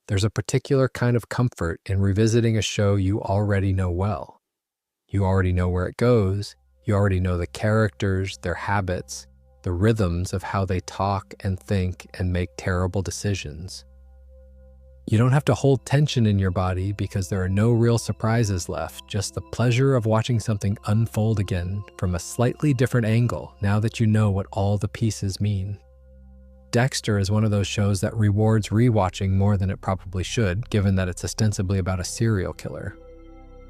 There's a particular kind of comfort in revisiting a show you already know well. You already know where it goes, you already know the characters, their habits, the rhythms of how they talk and think and make terrible decisions. You don't have to hold tension in your body because there are no real surprises left, just the pleasure of watching something unfold again from a slightly different angle now that you know what all the pieces mean. Dexter is one of those shows that rewards rewatching more than it probably should, given that it's ostensibly about a serial killer.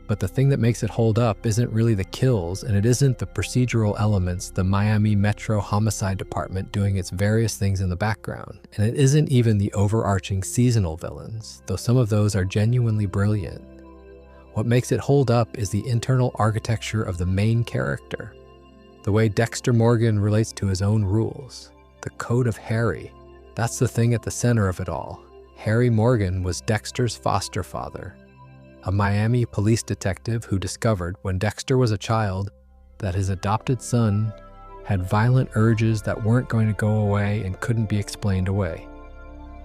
But the thing that makes it hold up isn't really the kills, and it isn't the procedural elements, the Miami Metro Homicide Department doing its various things in the background, and it isn't even the overarching seasonal villains, though some of those are genuinely brilliant. What makes it hold up is the internal architecture of the main character, the way Dexter Morgan relates to his own rules, the code of Harry. That's the thing at the center of it all. Harry Morgan was Dexter's foster father, a Miami police detective who discovered when Dexter was a child that his adopted son had violent urges that weren't going to go away and couldn't be explained away.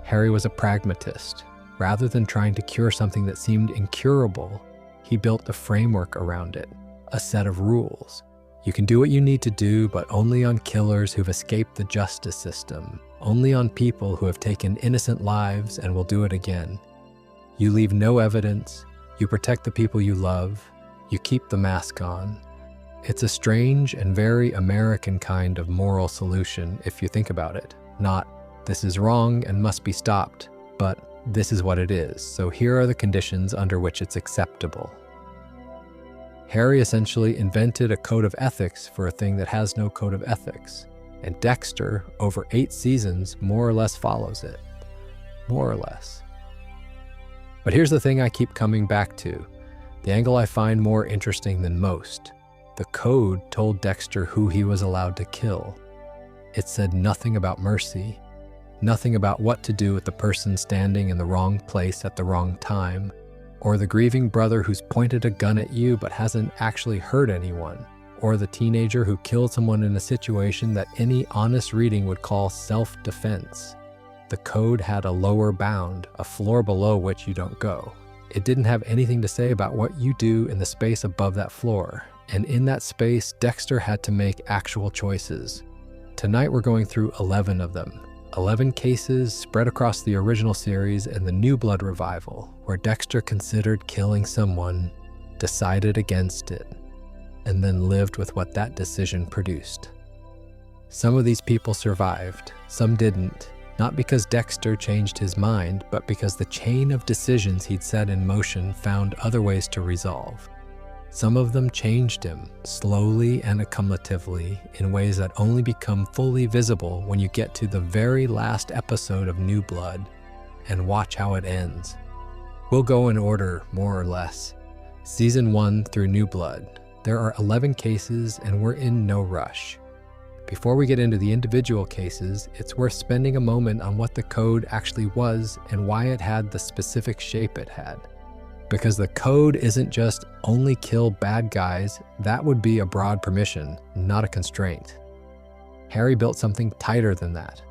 Harry was a pragmatist. Rather than trying to cure something that seemed incurable, he built a framework around it, a set of rules. You can do what you need to do, but only on killers who've escaped the justice system, only on people who have taken innocent lives and will do it again. You leave no evidence. You protect the people you love. You keep the mask on. It's a strange and very American kind of moral solution if you think about it. Not, this is wrong and must be stopped, but this is what it is, so here are the conditions under which it's acceptable. Harry essentially invented a code of ethics for a thing that has no code of ethics, and Dexter, over 8 seasons, more or less follows it. More or less. But here's the thing I keep coming back to, the angle I find more interesting than most. The code told Dexter who he was allowed to kill. It said nothing about mercy, nothing about what to do with the person standing in the wrong place at the wrong time, or the grieving brother who's pointed a gun at you but hasn't actually hurt anyone, or the teenager who killed someone in a situation that any honest reading would call self-defense. The code had a lower bound, a floor below which you don't go. It didn't have anything to say about what you do in the space above that floor. And in that space, Dexter had to make actual choices. Tonight we're going through 11 of them. 11 cases spread across the original series and the New Blood revival, where Dexter considered killing someone, decided against it, and then lived with what that decision produced. Some of these people survived, some didn't. Not because Dexter changed his mind, but because the chain of decisions he'd set in motion found other ways to resolve. Some of them changed him, slowly and accumulatively, in ways that only become fully visible when you get to the very last episode of New Blood and watch how it ends. We'll go in order, more or less. Season 1 through New Blood. There are 11 cases and we're in no rush. Before we get into the individual cases, it's worth spending a moment on what the code actually was and why it had the specific shape it had. Because the code isn't just only kill bad guys, that would be a broad permission, not a constraint. Harry built something tighter than that.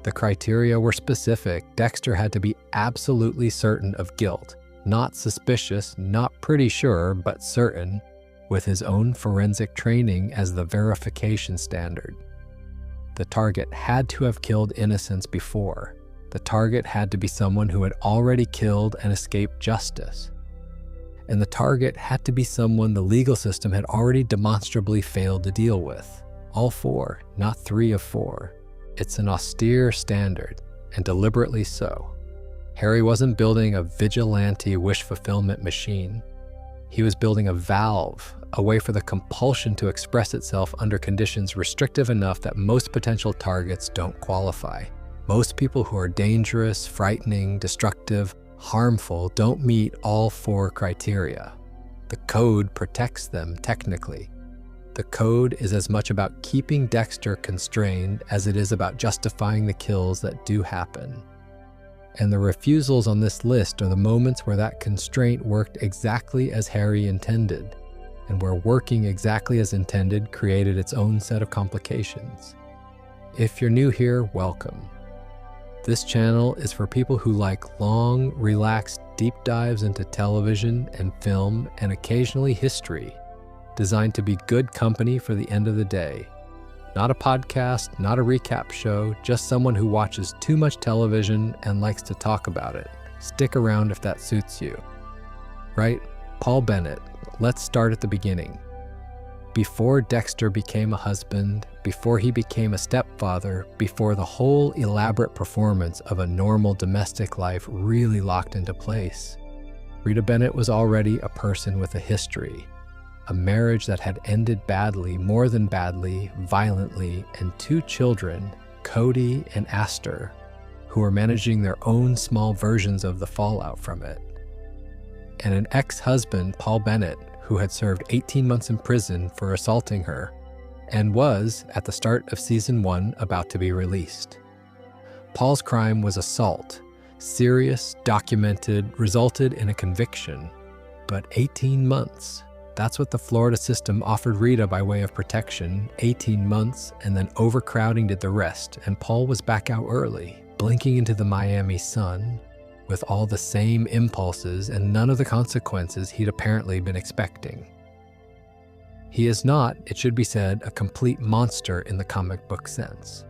The criteria were specific. Dexter had to be absolutely certain of guilt, not suspicious, not pretty sure, but certain, with his own forensic training as the verification standard. The target had to have killed innocents before. The target had to be someone who had already killed and escaped justice. And the target had to be someone the legal system had already demonstrably failed to deal with. All 4, not 3 of 4. It's an austere standard, and deliberately so. Harry wasn't building a vigilante wish fulfillment machine. He was building a valve, a way for the compulsion to express itself under conditions restrictive enough that most potential targets don't qualify. Most people who are dangerous, frightening, destructive, harmful don't meet all 4 criteria. The code protects them technically. The code is as much about keeping Dexter constrained as it is about justifying the kills that do happen. And the refusals on this list are the moments where that constraint worked exactly as Harry intended, and where working exactly as intended created its own set of complications. If you're new here, welcome. This channel is for people who like long, relaxed deep dives into television and film and occasionally history, designed to be good company for the end of the day. Not a podcast, not a recap show, just someone who watches too much television and likes to talk about it. Stick around if that suits you. Right? Paul Bennett. Let's start at the beginning. Before Dexter became a husband, before he became a stepfather, before the whole elaborate performance of a normal domestic life really locked into place, Rita Bennett was already a person with a history, a marriage that had ended badly, more than badly, violently, and 2 children, Cody and Aster, who were managing their own small versions of the fallout from it. And an ex-husband, Paul Bennett, who had served 18 months in prison for assaulting her, and was, at the start of season 1, about to be released. Paul's crime was assault, serious, documented, resulted in a conviction. But 18 months, that's what the Florida system offered Rita by way of protection, 18 months, and then overcrowding did the rest, and Paul was back out early, blinking into the Miami sun, with all the same impulses and none of the consequences he'd apparently been expecting. He is not, it should be said, a complete monster in the comic book sense.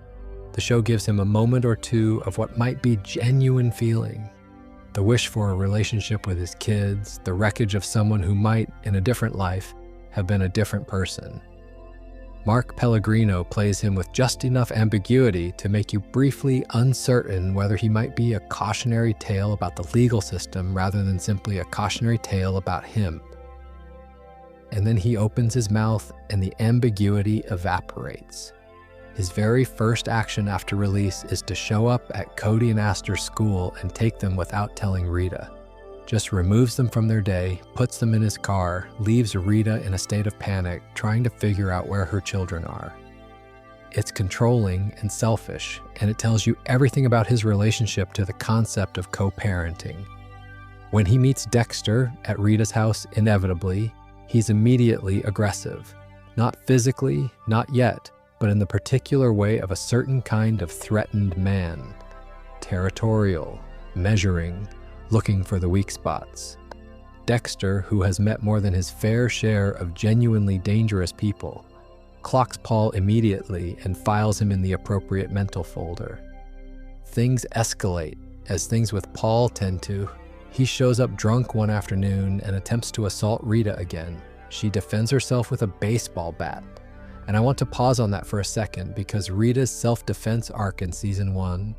The show gives him a moment or two of what might be genuine feeling, the wish for a relationship with his kids, the wreckage of someone who might, in a different life, have been a different person. Mark Pellegrino plays him with just enough ambiguity to make you briefly uncertain whether he might be a cautionary tale about the legal system rather than simply a cautionary tale about him. And then he opens his mouth and the ambiguity evaporates. His very first action after release is to show up at Cody and Aster's school and take them without telling Rita. Just removes them from their day, puts them in his car, leaves Rita in a state of panic, trying to figure out where her children are. It's controlling and selfish, and it tells you everything about his relationship to the concept of co-parenting. When he meets Dexter at Rita's house, inevitably, he's immediately aggressive. Not physically, not yet, but in the particular way of a certain kind of threatened man. Territorial, measuring, looking for the weak spots. Dexter, who has met more than his fair share of genuinely dangerous people, clocks Paul immediately and files him in the appropriate mental folder. Things escalate, as things with Paul tend to. He shows up drunk one afternoon and attempts to assault Rita again. She defends herself with a baseball bat. And I want to pause on that for a second because Rita's self-defense arc in season 1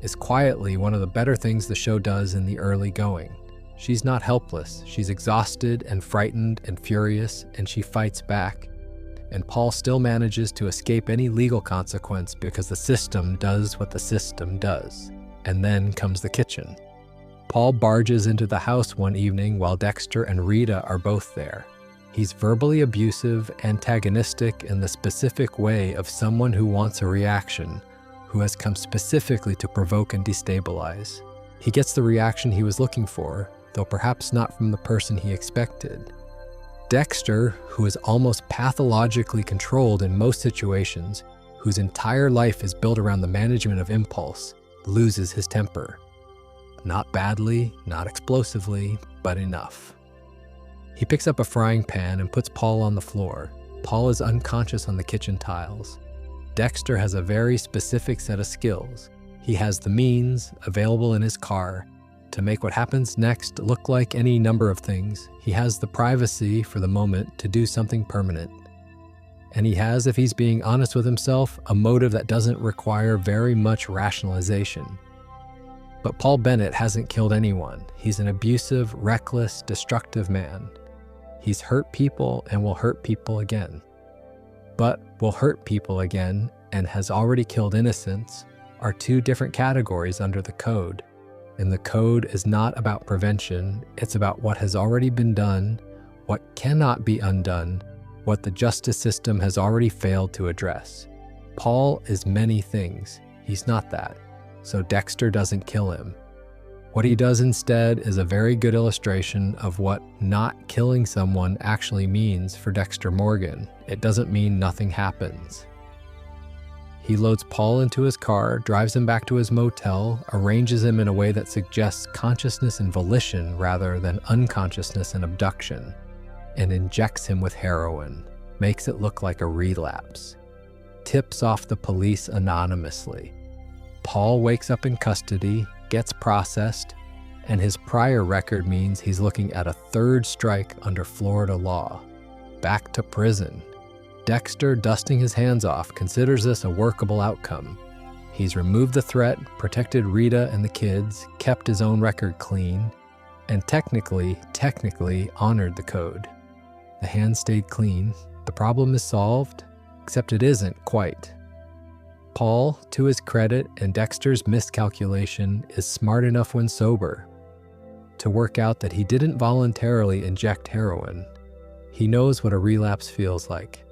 is quietly one of the better things the show does in the early going. She's not helpless. She's exhausted and frightened and furious, and she fights back. And Paul still manages to escape any legal consequence because the system does what the system does. And then comes the kitchen. Paul barges into the house one evening while Dexter and Rita are both there. He's verbally abusive, antagonistic in the specific way of someone who wants a reaction, who has come specifically to provoke and destabilize. He gets the reaction he was looking for, though perhaps not from the person he expected. Dexter, who is almost pathologically controlled in most situations, whose entire life is built around the management of impulse, loses his temper. Not badly, not explosively, but enough. He picks up a frying pan and puts Paul on the floor. Paul is unconscious on the kitchen tiles. Dexter has a very specific set of skills. He has the means, available in his car, to make what happens next look like any number of things. He has the privacy, for the moment, to do something permanent. And he has, if he's being honest with himself, a motive that doesn't require very much rationalization. But Paul Bennett hasn't killed anyone. He's an abusive, reckless, destructive man. He's hurt people and will hurt people again. But will hurt people again and has already killed innocents are 2 different categories under the code. And the code is not about prevention. It's about what has already been done, what cannot be undone, what the justice system has already failed to address. Paul is many things. He's not that. So Dexter doesn't kill him. What he does instead is a very good illustration of what not killing someone actually means for Dexter Morgan. It doesn't mean nothing happens. He loads Paul into his car, drives him back to his motel, arranges him in a way that suggests consciousness and volition rather than unconsciousness and abduction, and injects him with heroin, makes it look like a relapse, tips off the police anonymously. Paul wakes up in custody, gets processed, and his prior record means he's looking at a third strike under Florida law. Back to prison. Dexter, dusting his hands off, considers this a workable outcome. He's removed the threat, protected Rita and the kids, kept his own record clean, and technically honored the code. The hands stayed clean. The problem is solved, except it isn't quite. Paul, to his credit and Dexter's miscalculation, is smart enough when sober to work out that he didn't voluntarily inject heroin. He knows what a relapse feels like.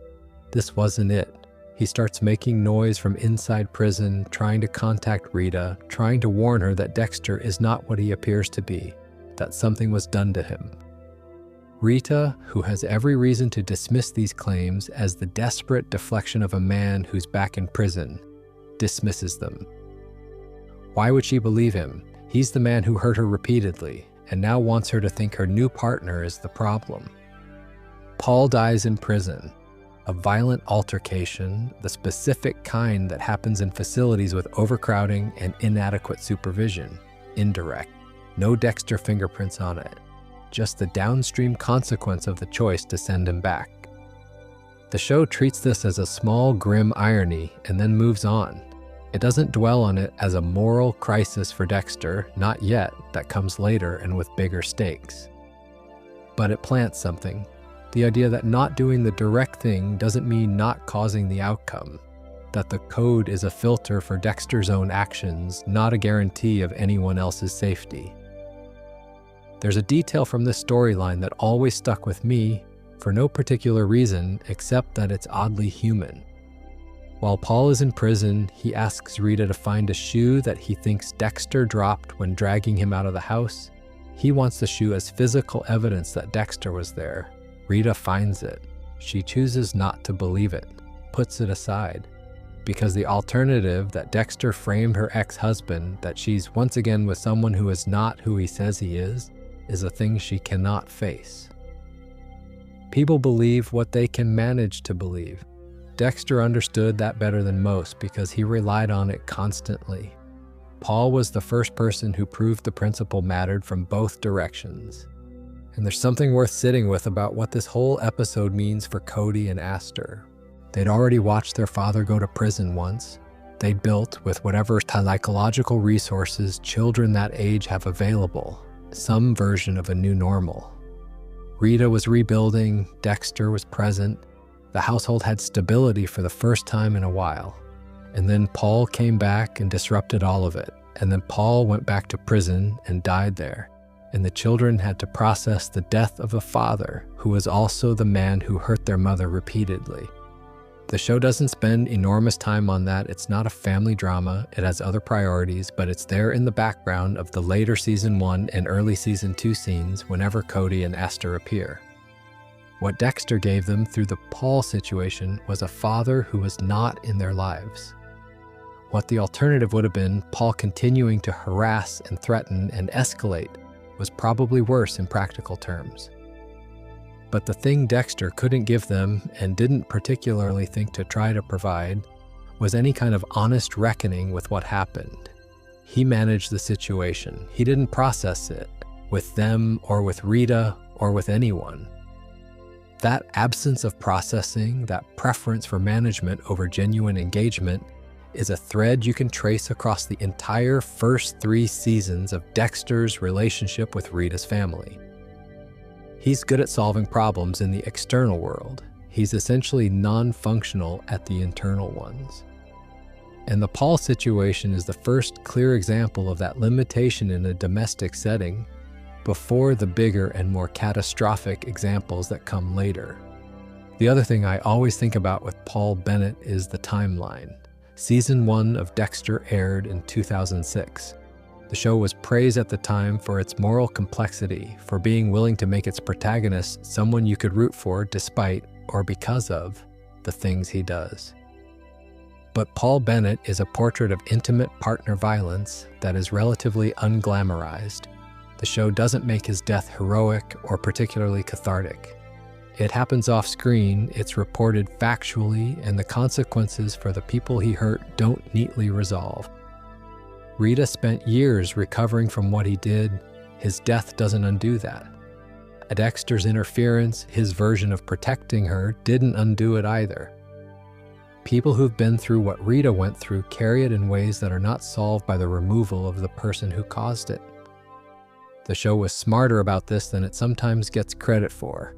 This wasn't it. He starts making noise from inside prison, trying to contact Rita, trying to warn her that Dexter is not what he appears to be, that something was done to him. Rita, who has every reason to dismiss these claims as the desperate deflection of a man who's back in prison, dismisses them. Why would she believe him? He's the man who hurt her repeatedly, and now wants her to think her new partner is the problem. Paul dies in prison. A violent altercation, the specific kind that happens in facilities with overcrowding and inadequate supervision. Indirect. No Dexter fingerprints on it. Just the downstream consequence of the choice to send him back. The show treats this as a small, grim irony and then moves on. It doesn't dwell on it as a moral crisis for Dexter, not yet, that comes later and with bigger stakes. But it plants something. The idea that not doing the direct thing doesn't mean not causing the outcome. That the code is a filter for Dexter's own actions, not a guarantee of anyone else's safety. There's a detail from this storyline that always stuck with me for no particular reason except that it's oddly human. While Paul is in prison, he asks Rita to find a shoe that he thinks Dexter dropped when dragging him out of the house. He wants the shoe as physical evidence that Dexter was there. Rita finds it. She chooses not to believe it, puts it aside, because the alternative that Dexter framed her ex-husband, that she's once again with someone who is not who he says he is a thing she cannot face. People believe what they can manage to believe. Dexter understood that better than most because he relied on it constantly. Paul was the first person who proved the principle mattered from both directions. And there's something worth sitting with about what this whole episode means for Cody and Aster. They'd already watched their father go to prison once. They'd built, with whatever psychological resources children that age have available, some version of a new normal. Rita was rebuilding, Dexter was present. The household had stability for the first time in a while. And then Paul came back and disrupted all of it. And then Paul went back to prison and died there. And the children had to process the death of a father who was also the man who hurt their mother repeatedly. The show doesn't spend enormous time on that. It's not a family drama. It has other priorities, but it's there in the background of the later season 1 and early season 2 scenes whenever Cody and Aster appear. What Dexter gave them through the Paul situation was a father who was not in their lives. What the alternative would have been, Paul continuing to harass and threaten and escalate, was probably worse in practical terms. But the thing Dexter couldn't give them and didn't particularly think to try to provide was any kind of honest reckoning with what happened. He managed the situation. He didn't process it with them or with Rita or with anyone. That absence of processing, that preference for management over genuine engagement, is a thread you can trace across the entire first 3 seasons of Dexter's relationship with Rita's family. He's good at solving problems in the external world. He's essentially non-functional at the internal ones. And the Paul situation is the first clear example of that limitation in a domestic setting before the bigger and more catastrophic examples that come later. The other thing I always think about with Paul Bennett is the timeline. Season 1 of Dexter aired in 2006. The show was praised at the time for its moral complexity, for being willing to make its protagonist someone you could root for despite or because of the things he does. But Paul Bennett is a portrait of intimate partner violence that is relatively unglamorized. The show doesn't make his death heroic or particularly cathartic. It happens off-screen, it's reported factually, and the consequences for the people he hurt don't neatly resolve. Rita spent years recovering from what he did. His death doesn't undo that. Dexter's interference, his version of protecting her, didn't undo it either. People who've been through what Rita went through carry it in ways that are not solved by the removal of the person who caused it. The show was smarter about this than it sometimes gets credit for.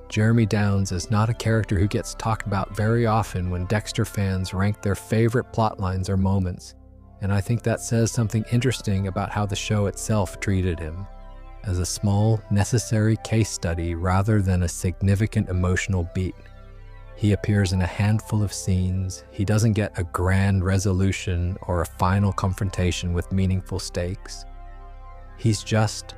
Jeremy Downs is not a character who gets talked about very often when Dexter fans rank their favorite plotlines or moments, and I think that says something interesting about how the show itself treated him, as a small, necessary case study rather than a significant emotional beat. He appears in a handful of scenes. He doesn't get a grand resolution or a final confrontation with meaningful stakes. He's just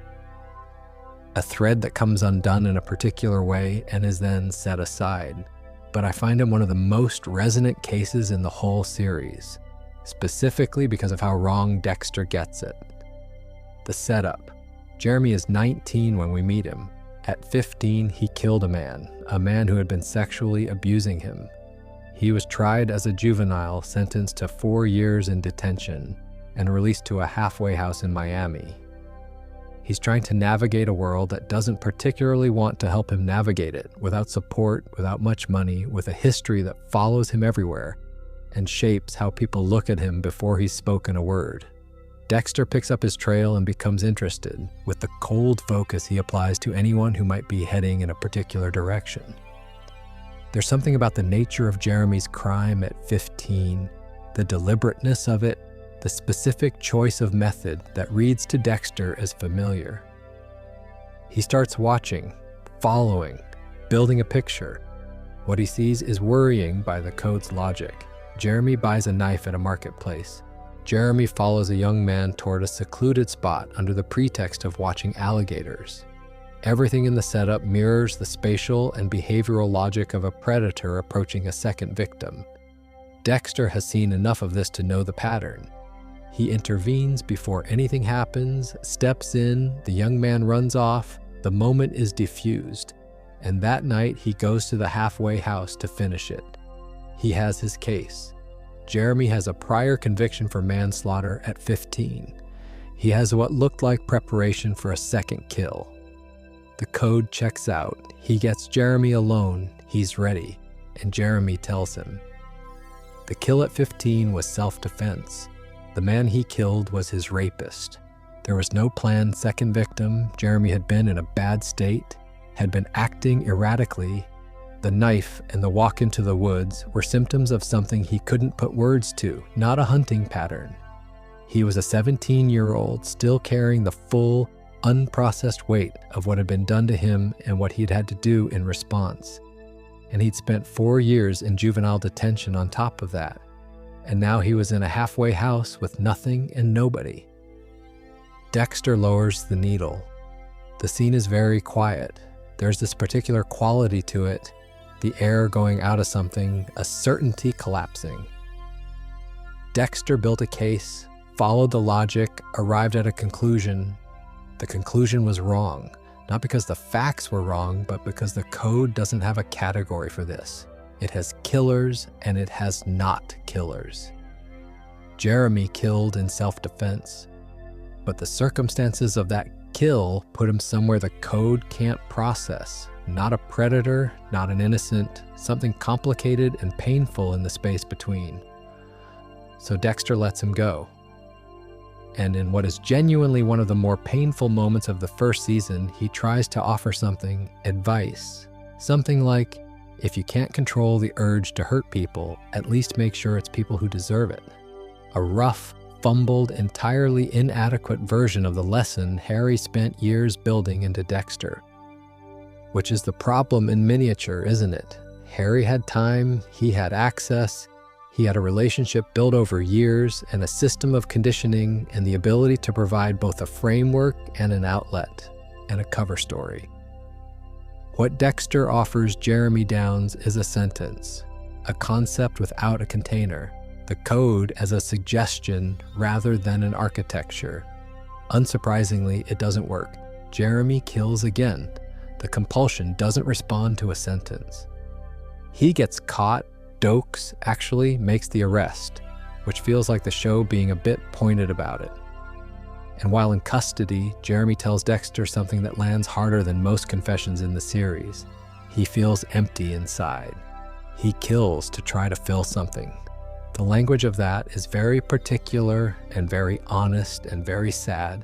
a thread that comes undone in a particular way and is then set aside. But I find him one of the most resonant cases in the whole series, specifically because of how wrong Dexter gets it. The setup. Jeremy is 19 when we meet him. At 15, he killed a man who had been sexually abusing him. He was tried as a juvenile, sentenced to 4 years in detention, and released to a halfway house in Miami. He's trying to navigate a world that doesn't particularly want to help him navigate it, without support, without much money, with a history that follows him everywhere and shapes how people look at him before he's spoken a word. Dexter picks up his trail and becomes interested, with the cold focus he applies to anyone who might be heading in a particular direction. There's something about the nature of Jeremy's crime at 15, the deliberateness of it, the specific choice of method that reads to Dexter as familiar. He starts watching, following, building a picture. What he sees is worrying by the code's logic. Jeremy buys a knife at a marketplace. Jeremy follows a young man toward a secluded spot under the pretext of watching alligators. Everything in the setup mirrors the spatial and behavioral logic of a predator approaching a second victim. Dexter has seen enough of this to know the pattern. He intervenes before anything happens, steps in, the young man runs off, the moment is diffused, and that night he goes to the halfway house to finish it. He has his case. Jeremy has a prior conviction for manslaughter at 15. He has what looked like preparation for a second kill. The code checks out. He gets Jeremy alone, he's ready, and Jeremy tells him. The kill at 15 was self-defense. The man he killed was his rapist. There was no planned second victim. Jeremy had been in a bad state, had been acting erratically. The knife and the walk into the woods were symptoms of something he couldn't put words to, not a hunting pattern. He was a 17-year-old still carrying the full, unprocessed weight of what had been done to him and what he'd had to do in response. And he'd spent 4 years in juvenile detention on top of that. And now he was in a halfway house with nothing and nobody. Dexter lowers the needle. The scene is very quiet. There's this particular quality to it, the air going out of something, a certainty collapsing. Dexter built a case, followed the logic, arrived at a conclusion. The conclusion was wrong, not because the facts were wrong, but because the code doesn't have a category for this. It has killers and it has not killers. Jeremy killed in self-defense, but the circumstances of that kill put him somewhere the code can't process. Not a predator, not an innocent, something complicated and painful in the space between. So Dexter lets him go. And in what is genuinely one of the more painful moments of the first season, he tries to offer something, advice. Something like, if you can't control the urge to hurt people, at least make sure it's people who deserve it. A rough, fumbled, entirely inadequate version of the lesson Harry spent years building into Dexter. Which is the problem in miniature, isn't it? Harry had time, he had access, he had a relationship built over years and a system of conditioning and the ability to provide both a framework and an outlet and a cover story. What Dexter offers Jeremy Downs is a sentence, a concept without a container. the code as a suggestion rather than an architecture. Unsurprisingly, it doesn't work. Jeremy kills again. The compulsion doesn't respond to a sentence. He gets caught. Dokes actually makes the arrest, which feels like the show being a bit pointed about it. And while in custody, Jeremy tells Dexter something that lands harder than most confessions in the series. He feels empty inside. He kills to try to fill something. The language of that is very particular and very honest and very sad,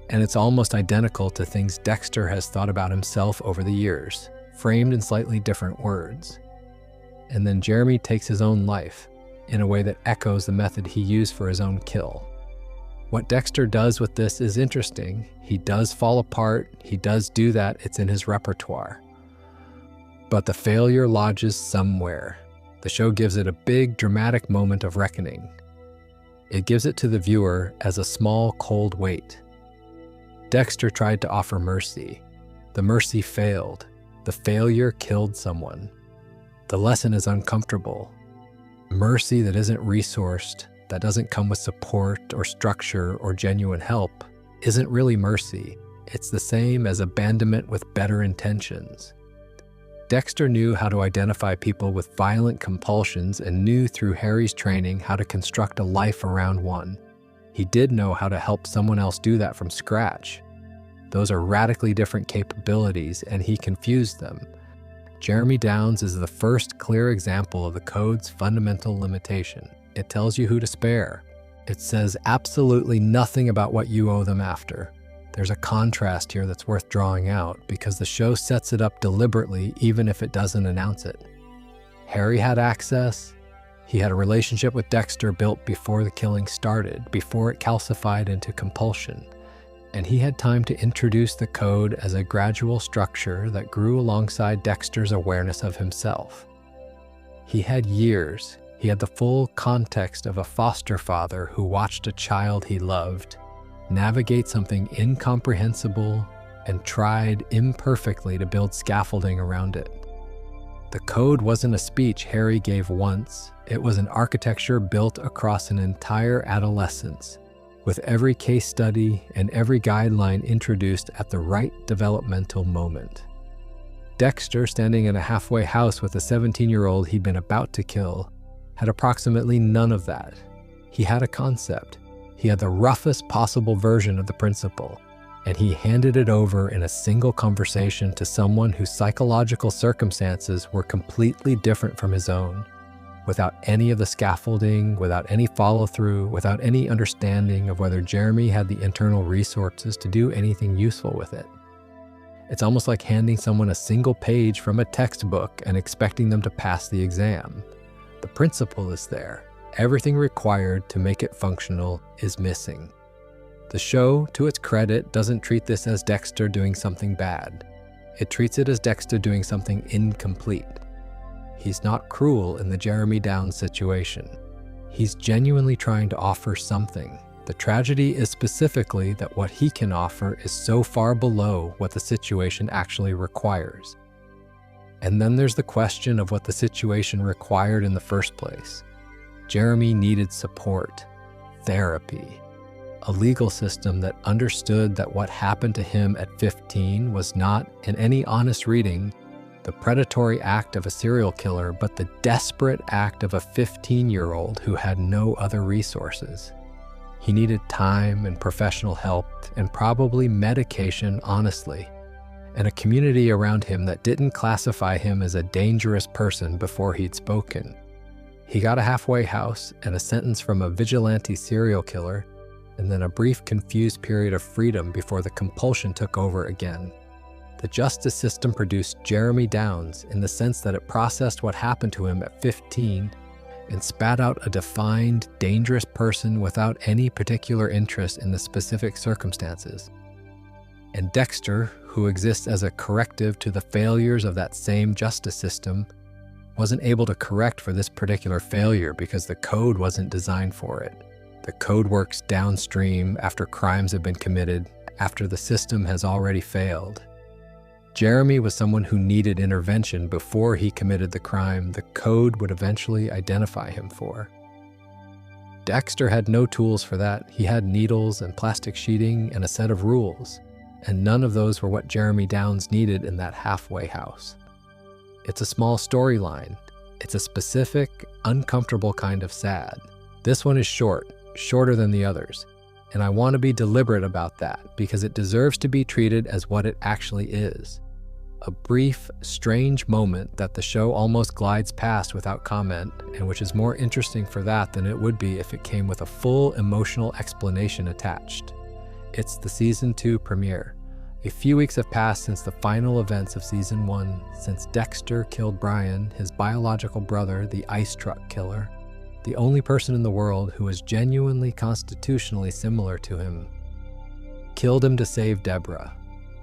and it's almost identical to things Dexter has thought about himself over the years, framed in slightly different words. And then Jeremy takes his own life in a way that echoes the method he used for his own kill. What Dexter does with this is interesting. He does fall apart, he does do that, it's in his repertoire. But the failure lodges somewhere. The show gives it a big, dramatic moment of reckoning. It gives it to the viewer as a small, cold weight. Dexter tried to offer mercy. The mercy failed. The failure killed someone. The lesson is uncomfortable. Mercy that isn't resourced, that doesn't come with support or structure or genuine help, isn't really mercy. It's the same as abandonment with better intentions. Dexter knew how to identify people with violent compulsions and knew through Harry's training how to construct a life around one. He did know how to help someone else do that from scratch. Those are radically different capabilities, and he confused them. Jeremy Downs is the first clear example of the code's fundamental limitation. It tells you who to spare. It says absolutely nothing about what you owe them after. There's a contrast here that's worth drawing out because the show sets it up deliberately even if it doesn't announce it. Harry had access. He had a relationship with Dexter built before the killing started, before it calcified into compulsion. And he had time to introduce the code as a gradual structure that grew alongside Dexter's awareness of himself. He had years. He had the full context of a foster father who watched a child he loved navigate something incomprehensible and tried imperfectly to build scaffolding around it. The code wasn't a speech Harry gave once. It was an architecture built across an entire adolescence, with every case study and every guideline introduced at the right developmental moment. Dexter, standing in a halfway house with a 17-year-old he'd been about to kill, had approximately none of that. He had a concept. He had the roughest possible version of the principle, and he handed it over in a single conversation to someone whose psychological circumstances were completely different from his own, without any of the scaffolding, without any follow-through, without any understanding of whether Jeremy had the internal resources to do anything useful with it. It's almost like handing someone a single page from a textbook and expecting them to pass the exam. The principle is there. Everything required to make it functional is missing. The show, to its credit, doesn't treat this as Dexter doing something bad. It treats it as Dexter doing something incomplete. He's not cruel in the Jeremy Downs situation. He's genuinely trying to offer something. The tragedy is specifically that what he can offer is so far below what the situation actually requires. And then there's the question of what the situation required in the first place. Jeremy needed support, therapy, a legal system that understood that what happened to him at 15 was not, in any honest reading, the predatory act of a serial killer, but the desperate act of a 15-year-old who had no other resources. He needed time and professional help and probably medication, honestly, and a community around him that didn't classify him as a dangerous person before he'd spoken. He got a halfway house and a sentence from a vigilante serial killer, and then a brief, confused period of freedom before the compulsion took over again. The justice system produced Jeremy Downs in the sense that it processed what happened to him at 15 and spat out a defined, dangerous person without any particular interest in the specific circumstances. And Dexter, who exists as a corrective to the failures of that same justice system, wasn't able to correct for this particular failure because the code wasn't designed for it. The code works downstream after crimes have been committed, after the system has already failed. Jeremy was someone who needed intervention before he committed the crime the code would eventually identify him for. Dexter had no tools for that. He had needles and plastic sheeting and a set of rules, and none of those were what Jeremy Downs needed in that halfway house. It's a small storyline. It's a specific, uncomfortable kind of sad. This one is shorter than the others, and I want to be deliberate about that because it deserves to be treated as what it actually is. A brief, strange moment that the show almost glides past without comment, and which is more interesting for that than it would be if it came with a full emotional explanation attached. It's the Season 2 premiere. A few weeks have passed since the final events of Season 1, since Dexter killed Brian, his biological brother, the ice truck killer, the only person in the world who was genuinely constitutionally similar to him. Killed him to save Deborah.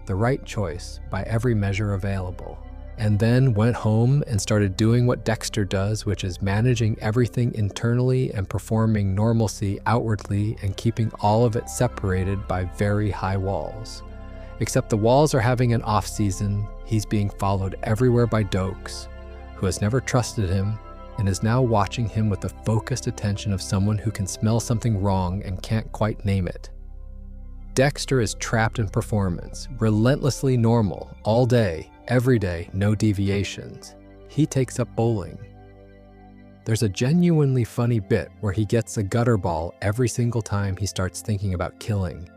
The right choice by every measure available. And then went home and started doing what Dexter does, which is managing everything internally and performing normalcy outwardly and keeping all of it separated by very high walls. Except the walls are having an off-season. He's being followed everywhere by Dokes, who has never trusted him and is now watching him with the focused attention of someone who can smell something wrong and can't quite name it. Dexter is trapped in performance, relentlessly normal, all day, every day, no deviations. He takes up bowling. There's a genuinely funny bit where he gets a gutter ball every single time he starts thinking about killing.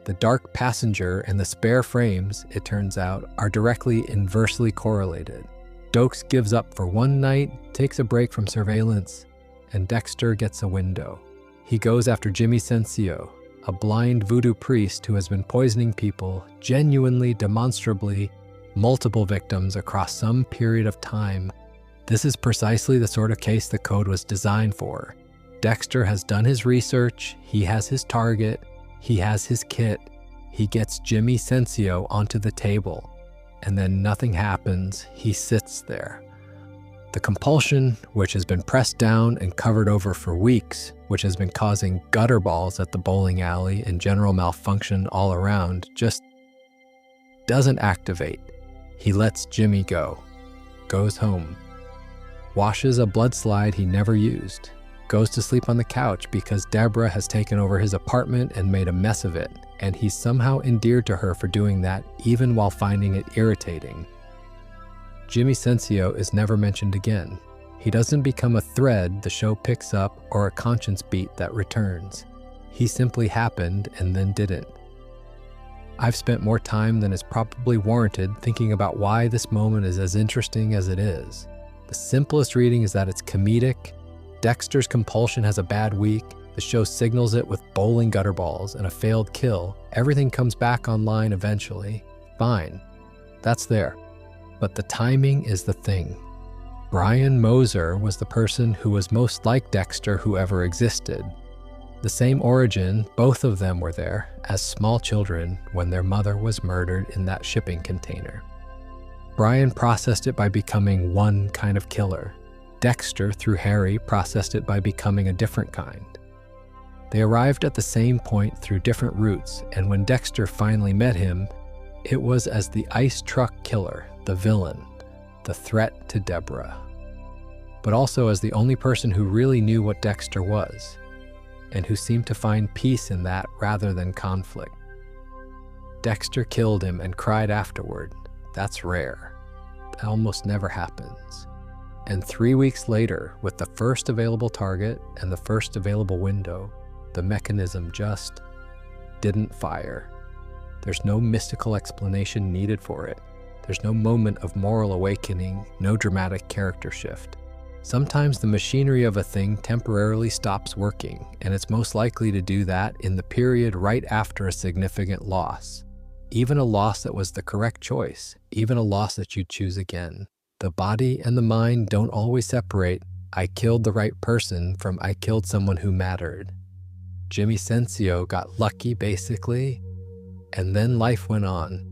The dark passenger and the spare frames, it turns out, are directly inversely correlated. Dokes gives up for one night, takes a break from surveillance, and Dexter gets a window. He goes after Jimmy Sensio, a blind voodoo priest who has been poisoning people, genuinely, demonstrably, multiple victims across some period of time. This is precisely the sort of case the code was designed for. Dexter has done his research, he has his target, he has his kit, he gets Jimmy Sensio onto the table, and then nothing happens, he sits there. The compulsion, which has been pressed down and covered over for weeks, which has been causing gutter balls at the bowling alley and general malfunction all around, just doesn't activate. He lets Jimmy go, goes home, washes a blood slide he never used, goes to sleep on the couch because Deborah has taken over his apartment and made a mess of it, and he's somehow endeared to her for doing that even while finding it irritating. Jimmy Sensio is never mentioned again. He doesn't become a thread the show picks up or a conscience beat that returns. He simply happened and then didn't. I've spent more time than is probably warranted thinking about why this moment is as interesting as it is. The simplest reading is that it's comedic. Dexter's compulsion has a bad week. The show signals it with bowling gutter balls and a failed kill. Everything comes back online eventually. Fine. That's there. But the timing is the thing. Brian Moser was the person who was most like Dexter who ever existed. The same origin, both of them were there as small children when their mother was murdered in that shipping container. Brian processed it by becoming one kind of killer. Dexter, through Harry, processed it by becoming a different kind. They arrived at the same point through different routes, and when Dexter finally met him, it was as the ice truck killer, the villain, the threat to Deborah, but also as the only person who really knew what Dexter was, and who seemed to find peace in that rather than conflict. Dexter killed him and cried afterward. That's rare. That almost never happens. And 3 weeks later, with the first available target and the first available window, the mechanism just didn't fire. There's no mystical explanation needed for it. There's no moment of moral awakening, no dramatic character shift. Sometimes the machinery of a thing temporarily stops working, and it's most likely to do that in the period right after a significant loss. Even a loss that was the correct choice, even a loss that you'd choose again. The body and the mind don't always separate I killed the right person from I killed someone who mattered. Jimmy Sensio got lucky basically, and then life went on.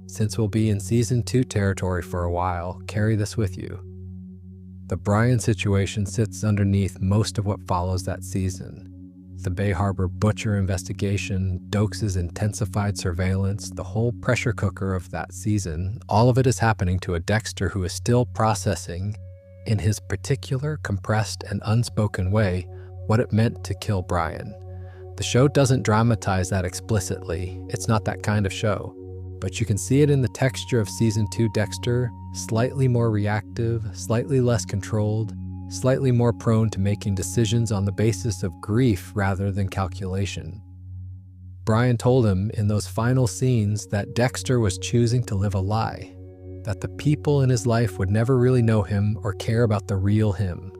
Since we'll be in Season 2 territory for a while, carry this with you. The Brian situation sits underneath most of what follows that season. The Bay Harbor butcher investigation, Dokes' intensified surveillance, the whole pressure cooker of that season, all of it is happening to a Dexter who is still processing, in his particular, compressed, and unspoken way, what it meant to kill Brian. The show doesn't dramatize that explicitly. It's not that kind of show. But you can see it in the texture of Season 2 Dexter, slightly more reactive, slightly less controlled, slightly more prone to making decisions on the basis of grief rather than calculation. Brian told him in those final scenes that Dexter was choosing to live a lie, that the people in his life would never really know him or care about the real him,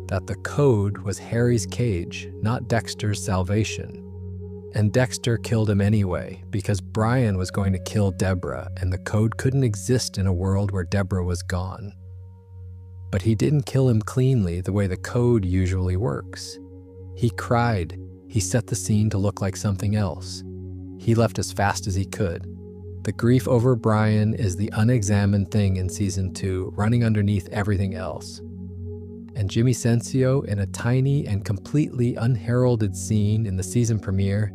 that the code was Harry's cage, not Dexter's salvation. And Dexter killed him anyway, because Brian was going to kill Deborah, and the code couldn't exist in a world where Deborah was gone. But he didn't kill him cleanly the way the code usually works. He cried. He set the scene to look like something else. He left as fast as he could. The grief over Brian is the unexamined thing in Season 2, running underneath everything else. And Jimmy Sensio, in a tiny and completely unheralded scene in the season premiere,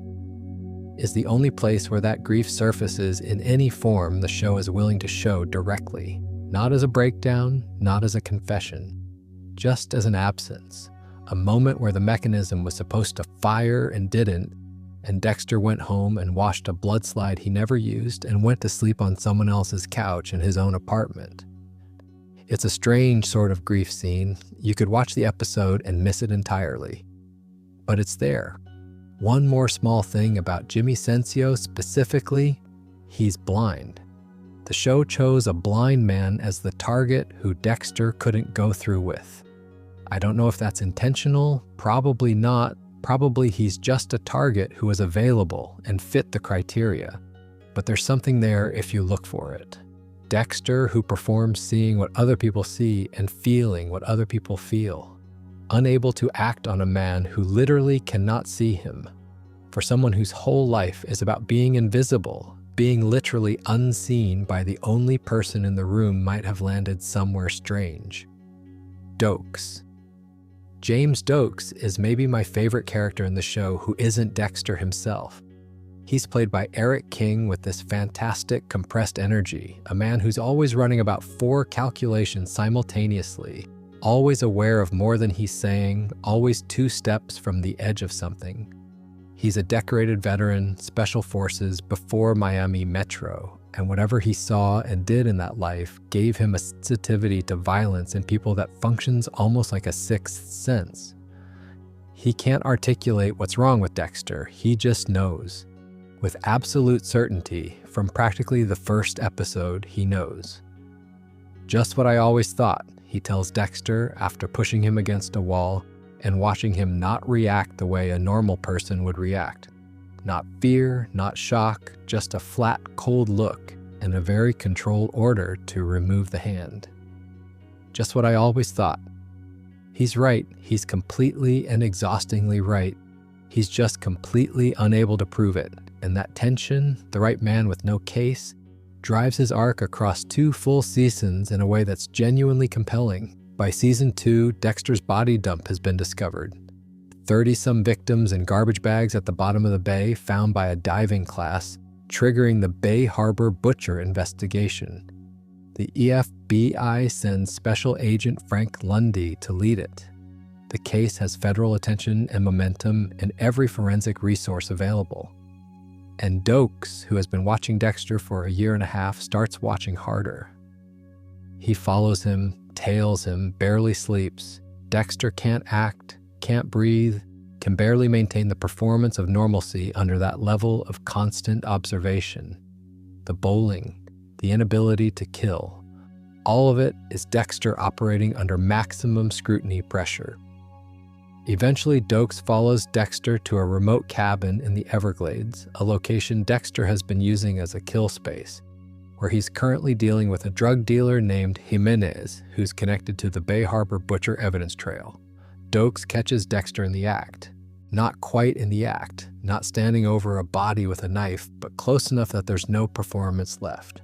is the only place where that grief surfaces in any form the show is willing to show directly, not as a breakdown, not as a confession, just as an absence, a moment where the mechanism was supposed to fire and didn't, and Dexter went home and washed a blood slide he never used and went to sleep on someone else's couch in his own apartment. It's a strange sort of grief scene. You could watch the episode and miss it entirely. But it's there. One more small thing about Jimmy Sensio specifically, he's blind. The show chose a blind man as the target who Dexter couldn't go through with. I don't know if that's intentional, probably not. Probably he's just a target who was available and fit the criteria. But there's something there if you look for it. Dexter, who performs seeing what other people see and feeling what other people feel. Unable to act on a man who literally cannot see him. For someone whose whole life is about being invisible, being literally unseen by the only person in the room might have landed somewhere strange. Dokes. James Dokes is maybe my favorite character in the show who isn't Dexter himself. He's played by Eric King with this fantastic compressed energy, a man who's always running about 4 calculations simultaneously, always aware of more than he's saying, always 2 steps from the edge of something. He's a decorated veteran, special forces before Miami Metro, and whatever he saw and did in that life gave him a sensitivity to violence in people that functions almost like a sixth sense. He can't articulate what's wrong with Dexter, he just knows. With absolute certainty, from practically the first episode, he knows. Just what I always thought, he tells Dexter after pushing him against a wall and watching him not react the way a normal person would react. Not fear, not shock, just a flat, cold look and a very controlled order to remove the hand. Just what I always thought. He's right, he's completely and exhaustingly right. He's just completely unable to prove it. And that tension, the right man with no case, drives his arc across 2 full seasons in a way that's genuinely compelling. By Season 2, Dexter's body dump has been discovered. 30-some victims in garbage bags at the bottom of the bay found by a diving class, triggering the Bay Harbor Butcher investigation. The FBI sends Special Agent Frank Lundy to lead it. The case has federal attention and momentum and every forensic resource available. And Dokes, who has been watching Dexter for a year and a half, starts watching harder. He follows him, tails him, barely sleeps. Dexter can't act, can't breathe, can barely maintain the performance of normalcy under that level of constant observation. The bowling, the inability to kill. All of it is Dexter operating under maximum scrutiny pressure. Eventually, Dokes follows Dexter to a remote cabin in the Everglades, a location Dexter has been using as a kill space, where he's currently dealing with a drug dealer named Jimenez, who's connected to the Bay Harbor Butcher evidence trail. Dokes catches Dexter in the act. Not quite in the act, not standing over a body with a knife, but close enough that there's no performance left.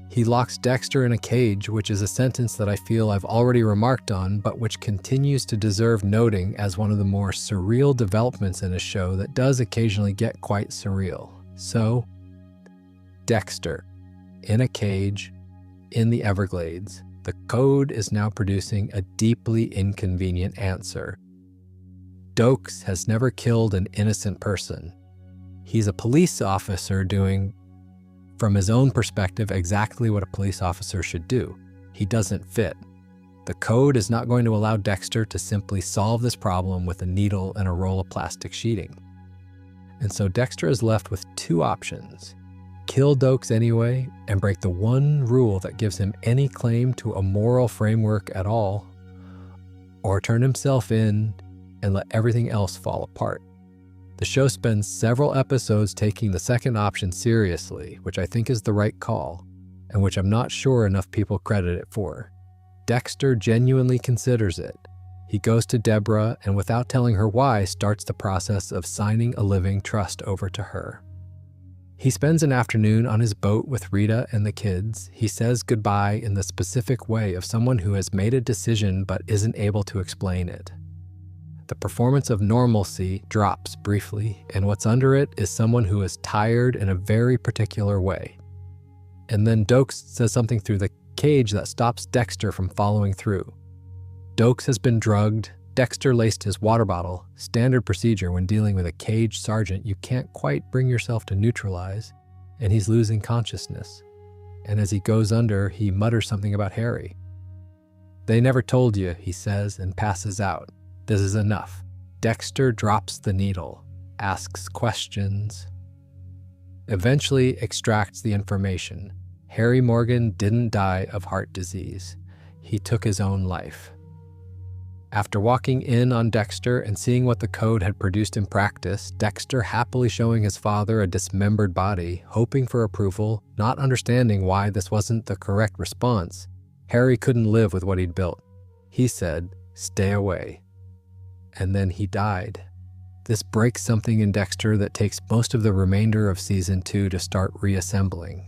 He locks Dexter in a cage, which is a sentence that I feel I've already remarked on, but which continues to deserve noting as one of the more surreal developments in a show that does occasionally get quite surreal. So, Dexter, in a cage, in the Everglades, the code is now producing a deeply inconvenient answer. Dokes has never killed an innocent person. He's a police officer doing, from his own perspective, exactly what a police officer should do. He doesn't fit. The code is not going to allow Dexter to simply solve this problem with a needle and a roll of plastic sheeting. And so Dexter is left with two options: kill Dokes anyway and break the one rule that gives him any claim to a moral framework at all, or turn himself in and let everything else fall apart. The show spends several episodes taking the second option seriously, which I think is the right call, and which I'm not sure enough people credit it for. Dexter genuinely considers it. He goes to Deborah and, without telling her why, starts the process of signing a living trust over to her. He spends an afternoon on his boat with Rita and the kids. He says goodbye in the specific way of someone who has made a decision but isn't able to explain it. The performance of normalcy drops briefly, and what's under it is someone who is tired in a very particular way. And then Dokes says something through the cage that stops Dexter from following through. Dokes has been drugged. Dexter laced his water bottle. Standard procedure when dealing with a caged sergeant you can't quite bring yourself to neutralize, and he's losing consciousness. And as he goes under, he mutters something about Harry. "They never told you," he says, and passes out. This is enough. Dexter drops the needle, asks questions, eventually extracts the information. Harry Morgan didn't die of heart disease. He took his own life. After walking in on Dexter and seeing what the code had produced in practice, Dexter happily showing his father a dismembered body, hoping for approval, not understanding why this wasn't the correct response, Harry couldn't live with what he'd built. He said, "Stay away." And then he died. This breaks something in Dexter that takes most of the remainder of season 2 to start reassembling.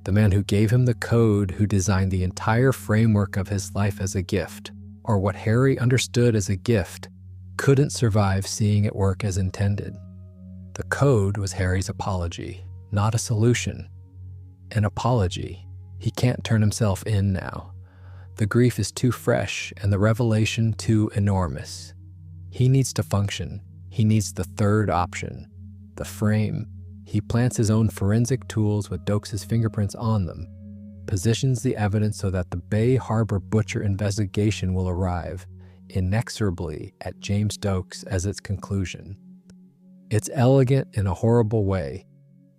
The man who gave him the code, who designed the entire framework of his life as a gift, or what Harry understood as a gift, couldn't survive seeing it work as intended. The code was Harry's apology, not a solution. An apology. He can't turn himself in now. The grief is too fresh and the revelation too enormous. He needs to function. He needs the third option, the frame. He plants his own forensic tools with Dokes' fingerprints on them, positions the evidence so that the Bay Harbor Butcher investigation will arrive inexorably at James Dokes as its conclusion. It's elegant in a horrible way.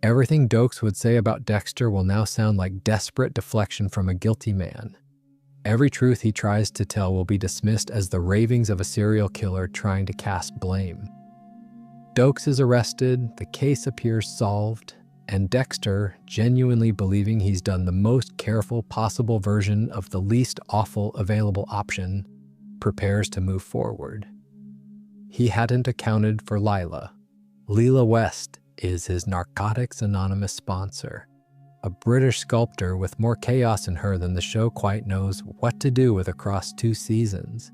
Everything Dokes would say about Dexter will now sound like desperate deflection from a guilty man. Every truth he tries to tell will be dismissed as the ravings of a serial killer trying to cast blame. Dokes is arrested, the case appears solved, and Dexter, genuinely believing he's done the most careful possible version of the least awful available option, prepares to move forward. He hadn't accounted for Lila. Leela West is his Narcotics Anonymous sponsor, a British sculptor with more chaos in her than the show quite knows what to do with across 2 seasons.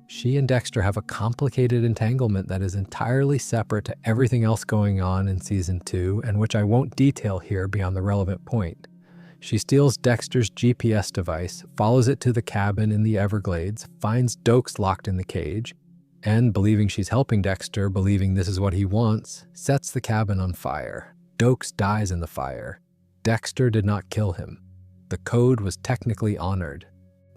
She and Dexter have a complicated entanglement that is entirely separate to everything else going on in season 2, and which I won't detail here beyond the relevant point. She steals Dexter's GPS device, follows it to the cabin in the Everglades, finds Dokes locked in the cage, and, believing she's helping Dexter, believing this is what he wants, sets the cabin on fire. Dokes dies in the fire. Dexter did not kill him. The code was technically honored.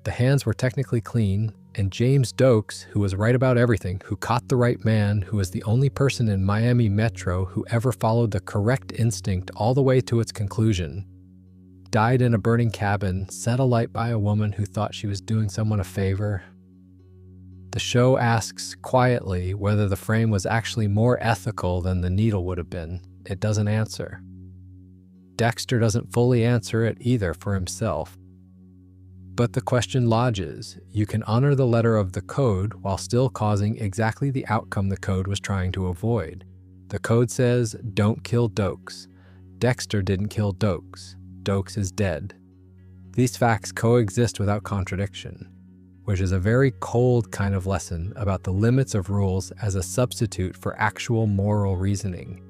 The hands were technically clean, and James Dokes, who was right about everything, who caught the right man, who was the only person in Miami Metro who ever followed the correct instinct all the way to its conclusion, died in a burning cabin, set alight by a woman who thought she was doing someone a favor. The show asks quietly whether the frame was actually more ethical than the needle would have been. It doesn't answer. Dexter doesn't fully answer it either for himself. But the question lodges. You can honor the letter of the code while still causing exactly the outcome the code was trying to avoid. The code says, don't kill Dokes. Dexter didn't kill Dokes. Dokes is dead. These facts coexist without contradiction, which is a very cold kind of lesson about the limits of rules as a substitute for actual moral reasoning.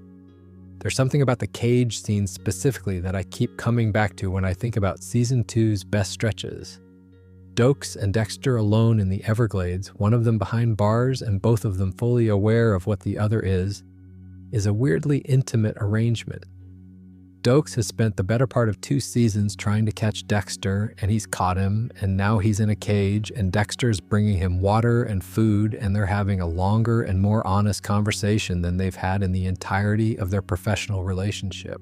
There's something about the cage scene specifically that I keep coming back to when I think about season 2's best stretches. Dokes and Dexter alone in the Everglades, one of them behind bars and both of them fully aware of what the other is a weirdly intimate arrangement. Dokes has spent the better part of 2 seasons trying to catch Dexter, and he's caught him, and now he's in a cage, and Dexter's bringing him water and food, and they're having a longer and more honest conversation than they've had in the entirety of their professional relationship.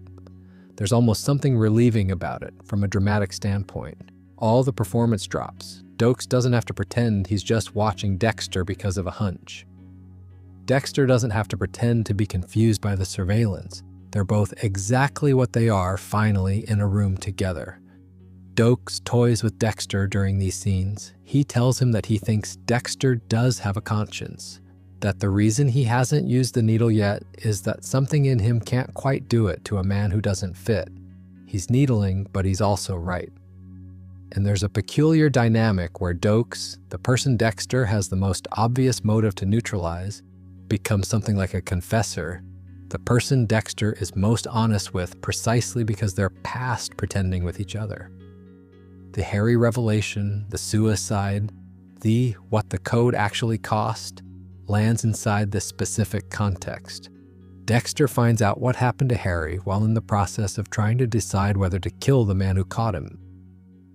There's almost something relieving about it, from a dramatic standpoint. All the performance drops. Dokes doesn't have to pretend he's just watching Dexter because of a hunch. Dexter doesn't have to pretend to be confused by the surveillance. They're both exactly what they are, finally, in a room together. Dokes toys with Dexter during these scenes. He tells him that he thinks Dexter does have a conscience, that the reason he hasn't used the needle yet is that something in him can't quite do it to a man who doesn't fit. He's needling, but he's also right. And there's a peculiar dynamic where Dokes, the person Dexter has the most obvious motive to neutralize, becomes something like a confessor, the person Dexter is most honest with precisely because they're past pretending with each other. The Harry revelation, the suicide, the what the code actually cost, lands inside this specific context. Dexter finds out what happened to Harry while in the process of trying to decide whether to kill the man who caught him.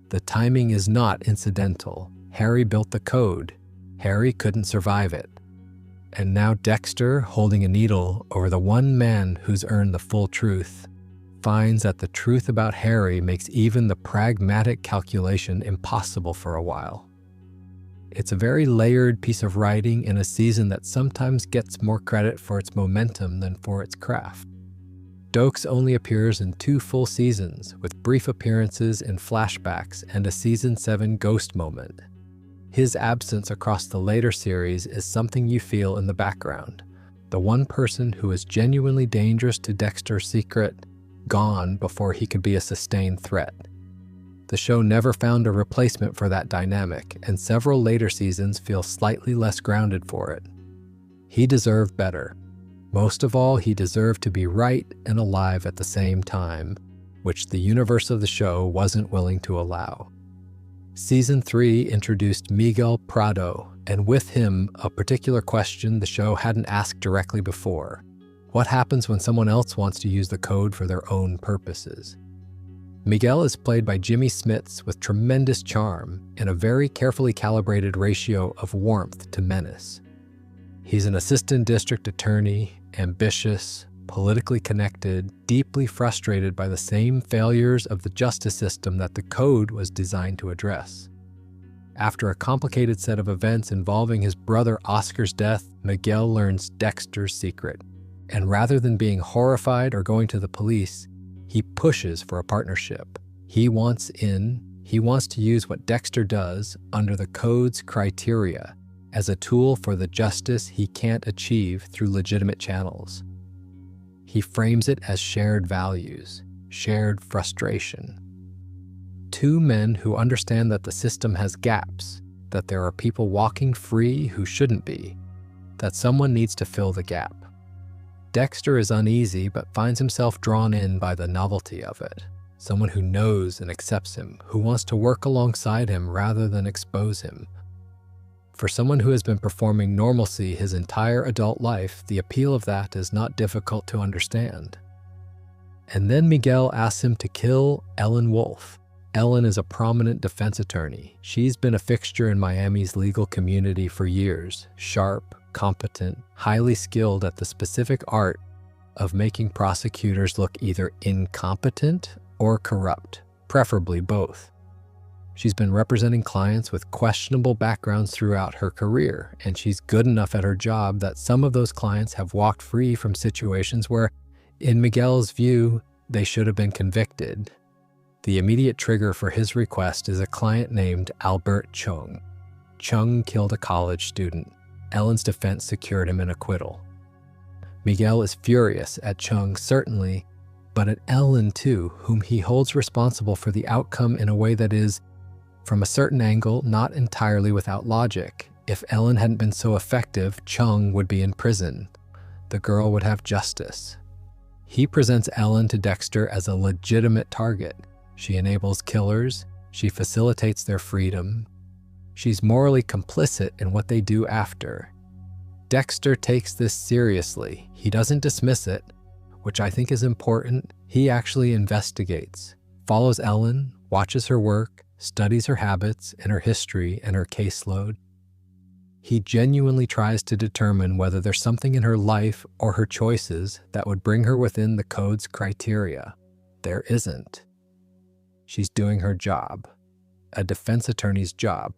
The timing is not incidental. Harry built the code. Harry couldn't survive it. And now Dexter, holding a needle over the one man who's earned the full truth, finds that the truth about Harry makes even the pragmatic calculation impossible for a while. It's a very layered piece of writing in a season that sometimes gets more credit for its momentum than for its craft. Dokes only appears in 2 full seasons, with brief appearances in flashbacks and a Season 7 ghost moment. His absence across the later series is something you feel in the background. The one person who is genuinely dangerous to Dexter's secret, gone before he could be a sustained threat. The show never found a replacement for that dynamic, and several later seasons feel slightly less grounded for it. He deserved better. Most of all, he deserved to be right and alive at the same time, which the universe of the show wasn't willing to allow. Season 3 introduced Miguel Prado, and with him, a particular question the show hadn't asked directly before. What happens when someone else wants to use the code for their own purposes? Miguel is played by Jimmy Smits with tremendous charm and a very carefully calibrated ratio of warmth to menace. He's an assistant district attorney, ambitious, politically connected, deeply frustrated by the same failures of the justice system that the code was designed to address. After a complicated set of events involving his brother Oscar's death, Miguel learns Dexter's secret. And rather than being horrified or going to the police, he pushes for a partnership. He wants in. He wants to use what Dexter does under the code's criteria as a tool for the justice he can't achieve through legitimate channels. He frames it as shared values, shared frustration. 2 men who understand that the system has gaps, that there are people walking free who shouldn't be, that someone needs to fill the gap. Dexter is uneasy but finds himself drawn in by the novelty of it. Someone who knows and accepts him, who wants to work alongside him rather than expose him. For someone who has been performing normalcy his entire adult life, the appeal of that is not difficult to understand. And then Miguel asks him to kill Ellen Wolf. Ellen is a prominent defense attorney. She's been a fixture in Miami's legal community for years, sharp, competent, highly skilled at the specific art of making prosecutors look either incompetent or corrupt, preferably both. She's been representing clients with questionable backgrounds throughout her career, and she's good enough at her job that some of those clients have walked free from situations where, in Miguel's view, they should have been convicted. The immediate trigger for his request is a client named Albert Chung. Chung killed a college student. Ellen's defense secured him an acquittal. Miguel is furious at Chung, certainly, but at Ellen too, whom he holds responsible for the outcome in a way that is, from a certain angle, not entirely without logic. If Ellen hadn't been so effective, Chung would be in prison. The girl would have justice. He presents Ellen to Dexter as a legitimate target. She enables killers. She facilitates their freedom. She's morally complicit in what they do after. Dexter takes this seriously. He doesn't dismiss it, which I think is important. He actually investigates, follows Ellen, watches her work, studies her habits and her history and her caseload. He genuinely tries to determine whether there's something in her life or her choices that would bring her within the code's criteria. There isn't. She's doing her job, a defense attorney's job,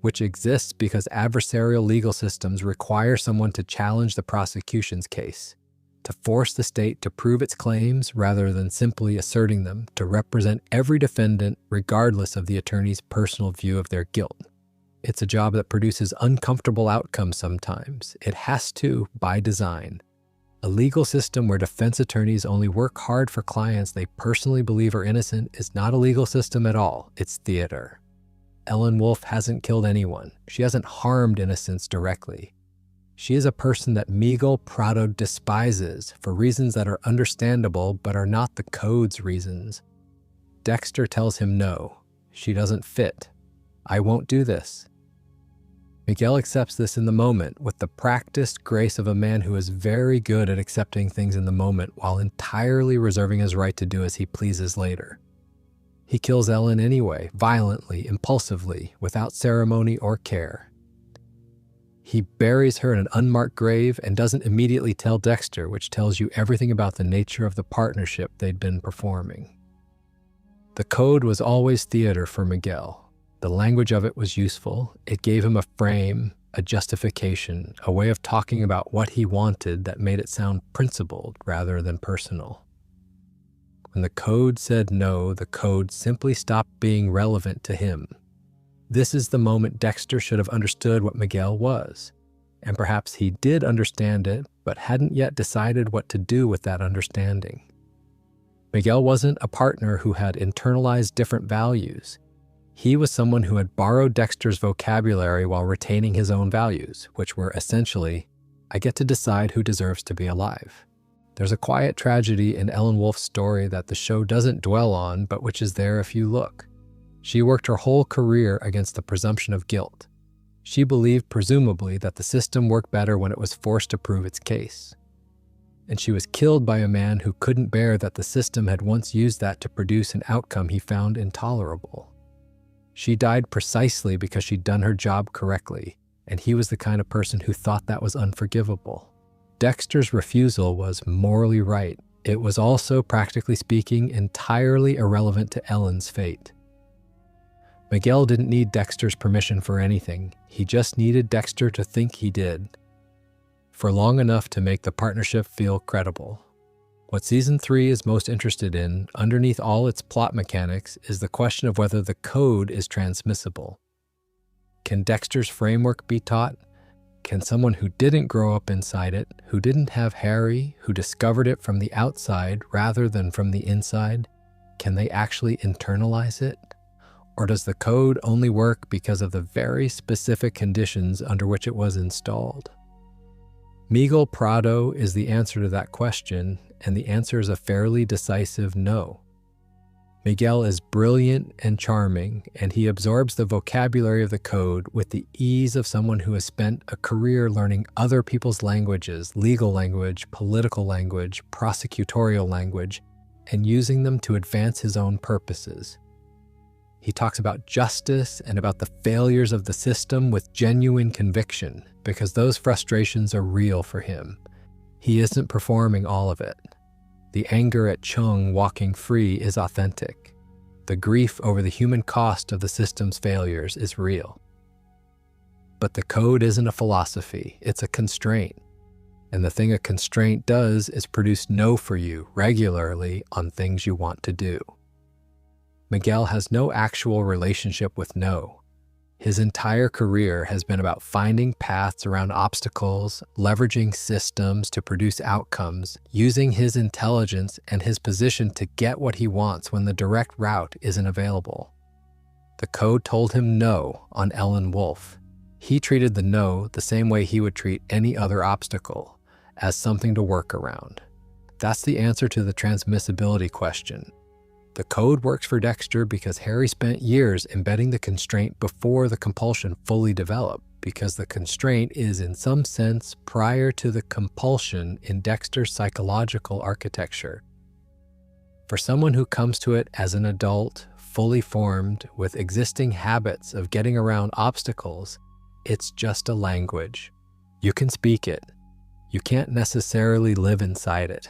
which exists because adversarial legal systems require someone to challenge the prosecution's case, to force the state to prove its claims rather than simply asserting them, to represent every defendant regardless of the attorney's personal view of their guilt. It's a job that produces uncomfortable outcomes sometimes. It has to, by design. A legal system where defense attorneys only work hard for clients they personally believe are innocent is not a legal system at all. It's theater. Ellen Wolf hasn't killed anyone. She hasn't harmed innocents directly. She is a person that Miguel Prado despises for reasons that are understandable but are not the code's reasons. Dexter tells him no. She doesn't fit. I won't do this. Miguel accepts this in the moment with the practiced grace of a man who is very good at accepting things in the moment while entirely reserving his right to do as he pleases later. He kills Ellen anyway, violently, impulsively, without ceremony or care. He buries her in an unmarked grave and doesn't immediately tell Dexter, which tells you everything about the nature of the partnership they'd been performing. The code was always theater for Miguel. The language of it was useful. It gave him a frame, a justification, a way of talking about what he wanted that made it sound principled rather than personal. When the code said no, the code simply stopped being relevant to him. This is the moment Dexter should have understood what Miguel was, and perhaps he did understand it, but hadn't yet decided what to do with that understanding. Miguel wasn't a partner who had internalized different values. He was someone who had borrowed Dexter's vocabulary while retaining his own values, which were essentially, I get to decide who deserves to be alive. There's a quiet tragedy in Ellen Wolf's story that the show doesn't dwell on, but which is there if you look. She worked her whole career against the presumption of guilt. She believed, presumably, that the system worked better when it was forced to prove its case. And she was killed by a man who couldn't bear that the system had once used that to produce an outcome he found intolerable. She died precisely because she'd done her job correctly, and he was the kind of person who thought that was unforgivable. Dexter's refusal was morally right. It was also, practically speaking, entirely irrelevant to Ellen's fate. Miguel didn't need Dexter's permission for anything. He just needed Dexter to think he did, for long enough to make the partnership feel credible. What Season 3 is most interested in, underneath all its plot mechanics, is the question of whether the code is transmissible. Can Dexter's framework be taught? Can someone who didn't grow up inside it, who didn't have Harry, who discovered it from the outside rather than from the inside, can they actually internalize it? Or does the code only work because of the very specific conditions under which it was installed? Miguel Prado is the answer to that question, and the answer is a fairly decisive no. Miguel is brilliant and charming, and he absorbs the vocabulary of the code with the ease of someone who has spent a career learning other people's languages, legal language, political language, prosecutorial language, and using them to advance his own purposes. He talks about justice and about the failures of the system with genuine conviction, because those frustrations are real for him. He isn't performing all of it. The anger at Chung walking free is authentic. The grief over the human cost of the system's failures is real. But the code isn't a philosophy, it's a constraint. And the thing a constraint does is produce no for you regularly on things you want to do. Miguel has no actual relationship with no. His entire career has been about finding paths around obstacles, leveraging systems to produce outcomes, using his intelligence and his position to get what he wants when the direct route isn't available. The code told him no on Ellen Wolf. He treated the no the same way he would treat any other obstacle, as something to work around. That's the answer to the transmissibility question. The code works for Dexter because Harry spent years embedding the constraint before the compulsion fully developed, because the constraint is, in some sense, prior to the compulsion in Dexter's psychological architecture. For someone who comes to it as an adult, fully formed, with existing habits of getting around obstacles, it's just a language. You can speak it. You can't necessarily live inside it.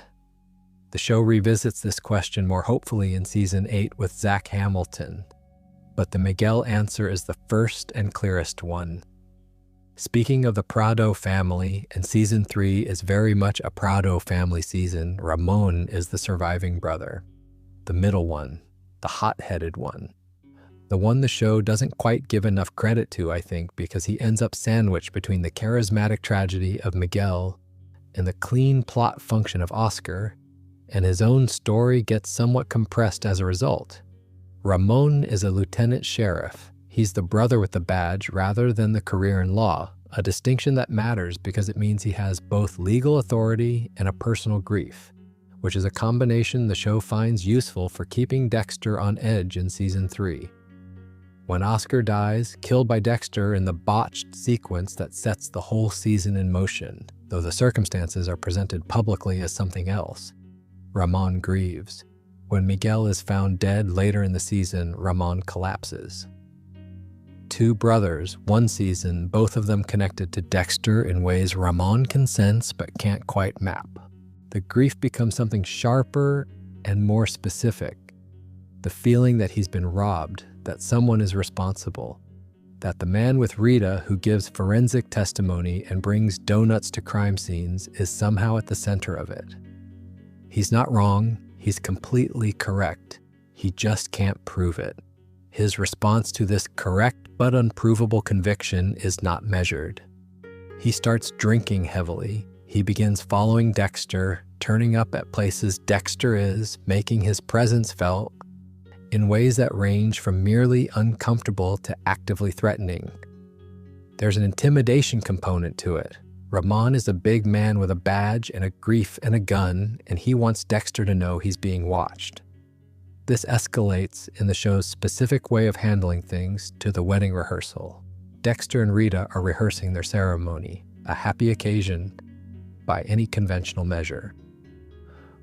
The show revisits this question more hopefully in Season 8 with Zach Hamilton, but the Miguel answer is the first and clearest one. Speaking of the Prado family, and Season 3 is very much a Prado family season, Ramon is the surviving brother, the middle one, the hot-headed one, the one the show doesn't quite give enough credit to, I think, because he ends up sandwiched between the charismatic tragedy of Miguel and the clean plot function of Oscar, and his own story gets somewhat compressed as a result. Ramon is a lieutenant sheriff. He's the brother with the badge rather than the career in law, a distinction that matters because it means he has both legal authority and a personal grief, which is a combination the show finds useful for keeping Dexter on edge in Season 3. When Oscar dies, killed by Dexter in the botched sequence that sets the whole season in motion, though the circumstances are presented publicly as something else, Ramon grieves. When Miguel is found dead later in the season, Ramon collapses. Two brothers, one season, both of them connected to Dexter in ways Ramon can sense but can't quite map. The grief becomes something sharper and more specific. The feeling that he's been robbed, that someone is responsible, that the man with Rita who gives forensic testimony and brings donuts to crime scenes is somehow at the center of it. He's not wrong, he's completely correct. He just can't prove it. His response to this correct but unprovable conviction is not measured. He starts drinking heavily. He begins following Dexter, turning up at places Dexter is, making his presence felt in ways that range from merely uncomfortable to actively threatening. There's an intimidation component to it. Ramon is a big man with a badge and a grief and a gun, and he wants Dexter to know he's being watched. This escalates in the show's specific way of handling things to the wedding rehearsal. Dexter and Rita are rehearsing their ceremony, a happy occasion by any conventional measure.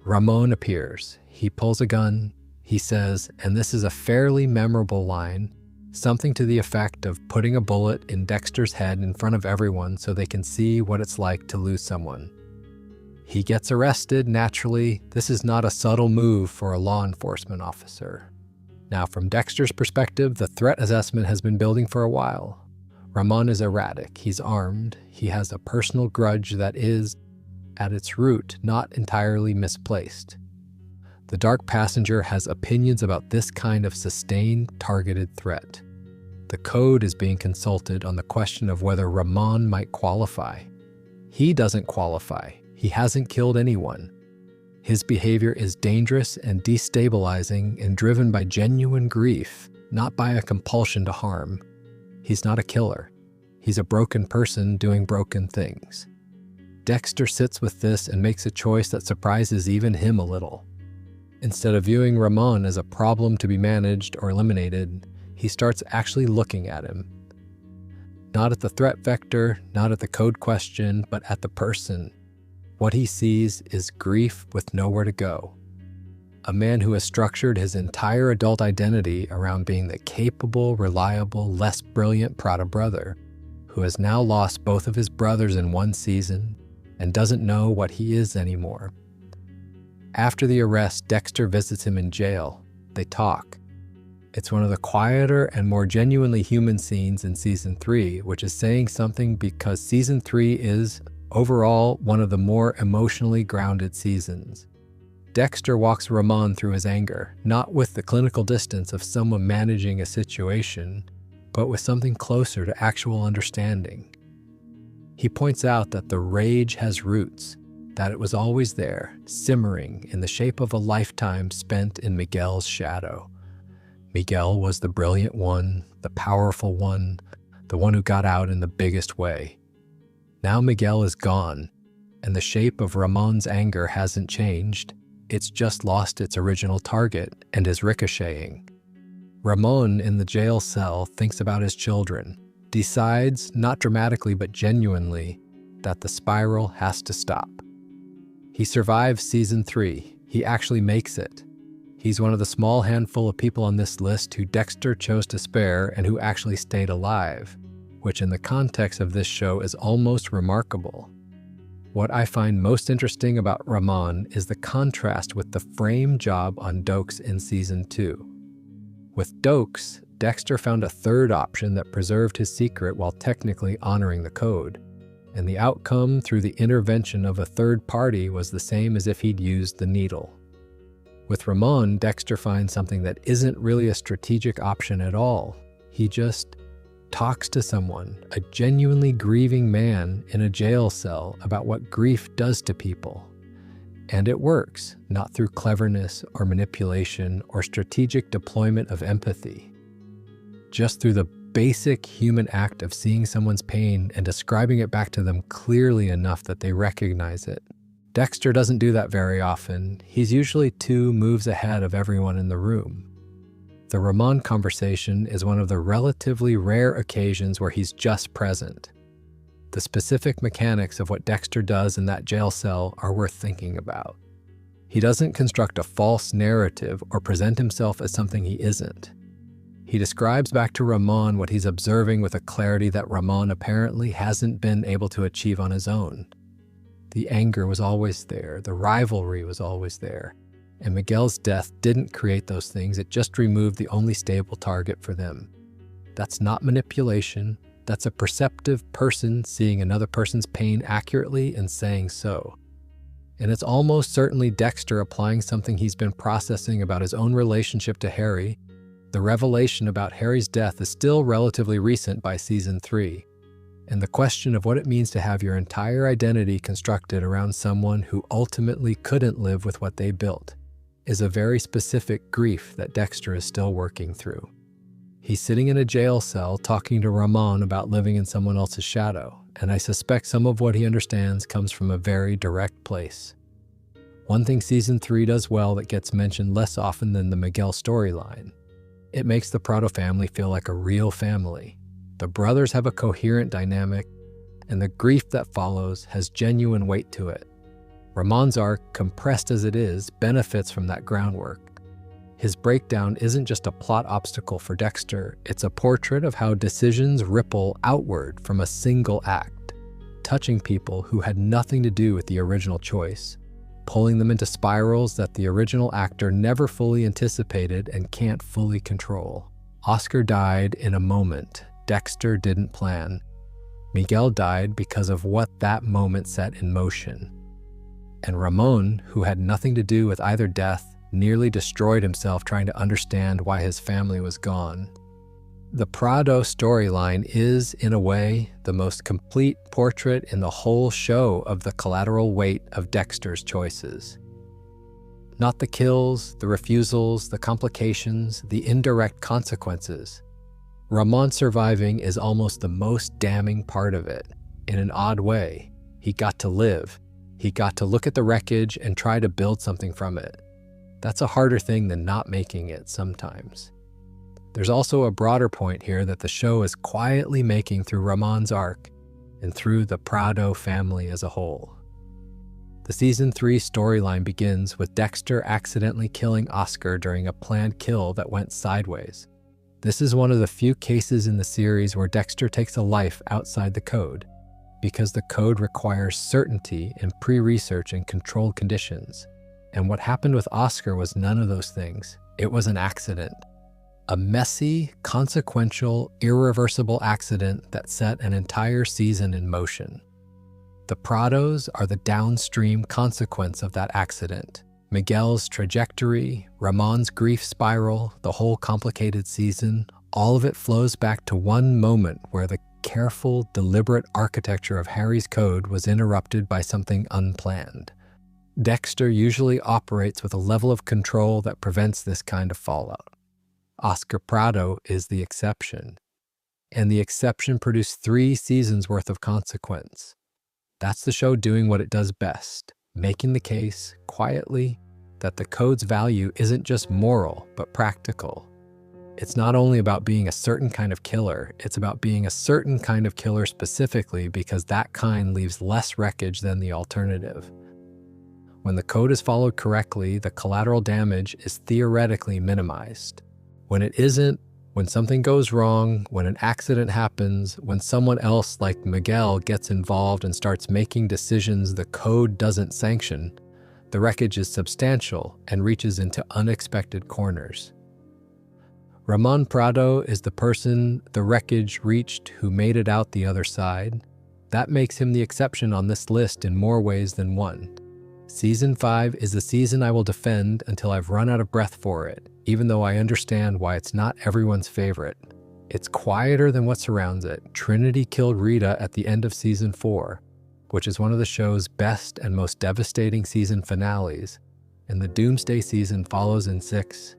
Ramon appears. He pulls a gun. He says, and this is a fairly memorable line, something to the effect of putting a bullet in Dexter's head in front of everyone so they can see what it's like to lose someone. He gets arrested, naturally. This is not a subtle move for a law enforcement officer. Now, from Dexter's perspective, the threat assessment has been building for a while. Ramon is erratic. He's armed. He has a personal grudge that is, at its root, not entirely misplaced. The Dark Passenger has opinions about this kind of sustained, targeted threat. The code is being consulted on the question of whether Ramon might qualify. He doesn't qualify. He hasn't killed anyone. His behavior is dangerous and destabilizing and driven by genuine grief, not by a compulsion to harm. He's not a killer. He's a broken person doing broken things. Dexter sits with this and makes a choice that surprises even him a little. Instead of viewing Ramon as a problem to be managed or eliminated, he starts actually looking at him. Not at the threat vector, not at the code question, but at the person. What he sees is grief with nowhere to go. A man who has structured his entire adult identity around being the capable, reliable, less brilliant Prada brother, who has now lost both of his brothers in one season and doesn't know what he is anymore. After the arrest, Dexter visits him in jail. They talk. It's one of the quieter and more genuinely human scenes in Season 3, which is saying something because Season 3 is, overall, one of the more emotionally grounded seasons. Dexter walks Ramon through his anger, not with the clinical distance of someone managing a situation, but with something closer to actual understanding. He points out that the rage has roots, that it was always there, simmering in the shape of a lifetime spent in Miguel's shadow. Miguel was the brilliant one, the powerful one, the one who got out in the biggest way. Now Miguel is gone, and the shape of Ramon's anger hasn't changed. It's just lost its original target, and is ricocheting. Ramon in the jail cell thinks about his children, decides, not dramatically but genuinely, that the spiral has to stop. He survives season 3. He actually makes it. He's one of the small handful of people on this list who Dexter chose to spare and who actually stayed alive, which in the context of this show is almost remarkable. What I find most interesting about Ramon is the contrast with the frame job on Dokes in season 2. With Dokes, Dexter found a third option that preserved his secret while technically honoring the code, and the outcome through the intervention of a third party was the same as if he'd used the needle. With Ramon, Dexter finds something that isn't really a strategic option at all. He just talks to someone, a genuinely grieving man in a jail cell, about what grief does to people. And it works, not through cleverness or manipulation or strategic deployment of empathy. Just through the basic human act of seeing someone's pain and describing it back to them clearly enough that they recognize it. Dexter doesn't do that very often. He's usually 2 moves ahead of everyone in the room. The Ramon conversation is one of the relatively rare occasions where he's just present. The specific mechanics of what Dexter does in that jail cell are worth thinking about. He doesn't construct a false narrative or present himself as something he isn't. He describes back to Ramon what he's observing with a clarity that Ramon apparently hasn't been able to achieve on his own. The anger was always there, the rivalry was always there, and Miguel's death didn't create those things, it just removed the only stable target for them. That's not manipulation, that's a perceptive person seeing another person's pain accurately and saying so. And it's almost certainly Dexter applying something he's been processing about his own relationship to Harry. The revelation about Harry's death is still relatively recent by season 3, and the question of what it means to have your entire identity constructed around someone who ultimately couldn't live with what they built is a very specific grief that Dexter is still working through. He's sitting in a jail cell talking to Ramon about living in someone else's shadow, and I suspect some of what he understands comes from a very direct place. One thing season 3 does well that gets mentioned less often than the Miguel storyline. It makes the Prado family feel like a real family. The brothers have a coherent dynamic, and the grief that follows has genuine weight to it. Ramon's arc, compressed as it is, benefits from that groundwork. His breakdown isn't just a plot obstacle for Dexter, it's a portrait of how decisions ripple outward from a single act, touching people who had nothing to do with the original choice, pulling them into spirals that the original actor never fully anticipated and can't fully control. Oscar died in a moment Dexter didn't plan. Miguel died because of what that moment set in motion. And Ramon, who had nothing to do with either death, nearly destroyed himself trying to understand why his family was gone. The Prado storyline is, in a way, the most complete portrait in the whole show of the collateral weight of Dexter's choices. Not the kills, the refusals, the complications, the indirect consequences. Ramon surviving is almost the most damning part of it. In an odd way, he got to live. He got to look at the wreckage and try to build something from it. That's a harder thing than not making it sometimes. There's also a broader point here that the show is quietly making through Ramon's arc and through the Prado family as a whole. The season 3 storyline begins with Dexter accidentally killing Oscar during a planned kill that went sideways. This is one of the few cases in the series where Dexter takes a life outside the code, because the code requires certainty and pre-research and controlled conditions. And what happened with Oscar was none of those things. It was an accident. A messy, consequential, irreversible accident that set an entire season in motion. The Prados are the downstream consequence of that accident. Miguel's trajectory, Ramon's grief spiral, the whole complicated season, all of it flows back to one moment where the careful, deliberate architecture of Harry's code was interrupted by something unplanned. Dexter usually operates with a level of control that prevents this kind of fallout. Oscar Prado is the exception, and the exception produced 3 seasons worth of consequence. That's the show doing what it does best, making the case quietly, that the code's value isn't just moral, but practical. It's not only about being a certain kind of killer, it's about being a certain kind of killer specifically because that kind leaves less wreckage than the alternative. When the code is followed correctly, the collateral damage is theoretically minimized. When it isn't, when something goes wrong, when an accident happens, when someone else like Miguel gets involved and starts making decisions the code doesn't sanction, the wreckage is substantial and reaches into unexpected corners. Ramon Prado is the person the wreckage reached who made it out the other side. That makes him the exception on this list in more ways than one. Season 5 is the season I will defend until I've run out of breath for it, even though I understand why it's not everyone's favorite. It's quieter than what surrounds it. Trinity killed Rita at the end of Season 4, which is one of the show's best and most devastating season finales, and the Doomsday season follows in 6.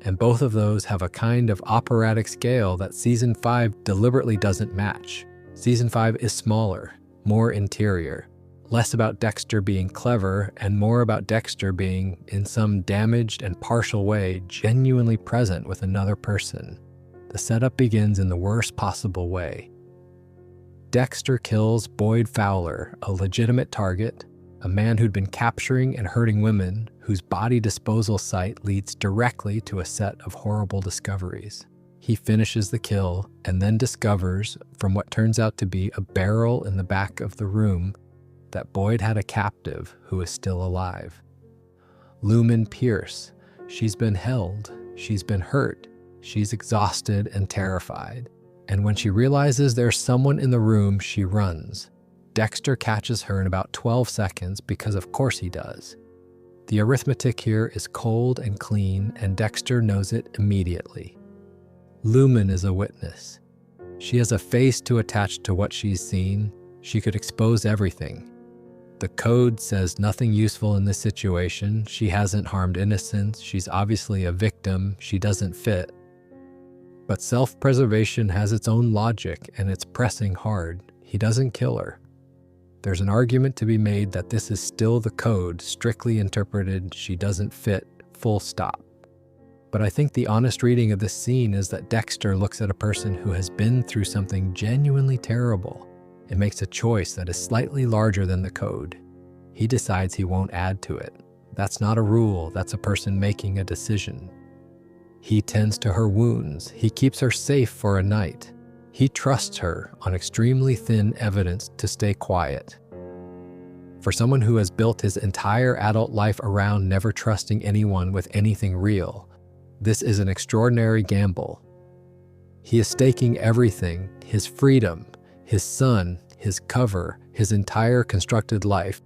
And both of those have a kind of operatic scale that Season 5 deliberately doesn't match. Season 5 is smaller, more interior, less about Dexter being clever and more about Dexter being, in some damaged and partial way, genuinely present with another person. The setup begins in the worst possible way. Dexter kills Boyd Fowler, a legitimate target, a man who'd been capturing and hurting women, whose body disposal site leads directly to a set of horrible discoveries. He finishes the kill and then discovers, from what turns out to be a barrel in the back of the room, that Boyd had a captive who is still alive. Lumen Pierce. She's been held, she's been hurt, she's exhausted and terrified. And when she realizes there's someone in the room, she runs. Dexter catches her in about 12 seconds because of course he does. The arithmetic here is cold and clean, and Dexter knows it immediately. Lumen is a witness. She has a face to attach to what she's seen. She could expose everything. The code says nothing useful in this situation. She hasn't harmed innocents. She's obviously a victim. She doesn't fit. But self-preservation has its own logic, and it's pressing hard. He doesn't kill her. There's an argument to be made that this is still the code, strictly interpreted. She doesn't fit, full stop. But I think the honest reading of this scene is that Dexter looks at a person who has been through something genuinely terrible and makes a choice that is slightly larger than the code. He decides he won't add to it. That's not a rule, that's a person making a decision. He tends to her wounds. He keeps her safe for a night. He trusts her on extremely thin evidence to stay quiet. For someone who has built his entire adult life around never trusting anyone with anything real, this is an extraordinary gamble. He is staking everything, his freedom, his son, his cover, his entire constructed life,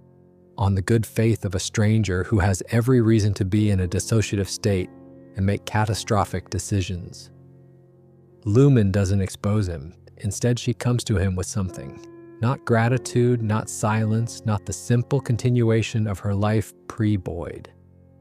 on the good faith of a stranger who has every reason to be in a dissociative state and make catastrophic decisions. Lumen doesn't expose him. Instead, she comes to him with something. Not gratitude, not silence, not the simple continuation of her life pre-Boyd.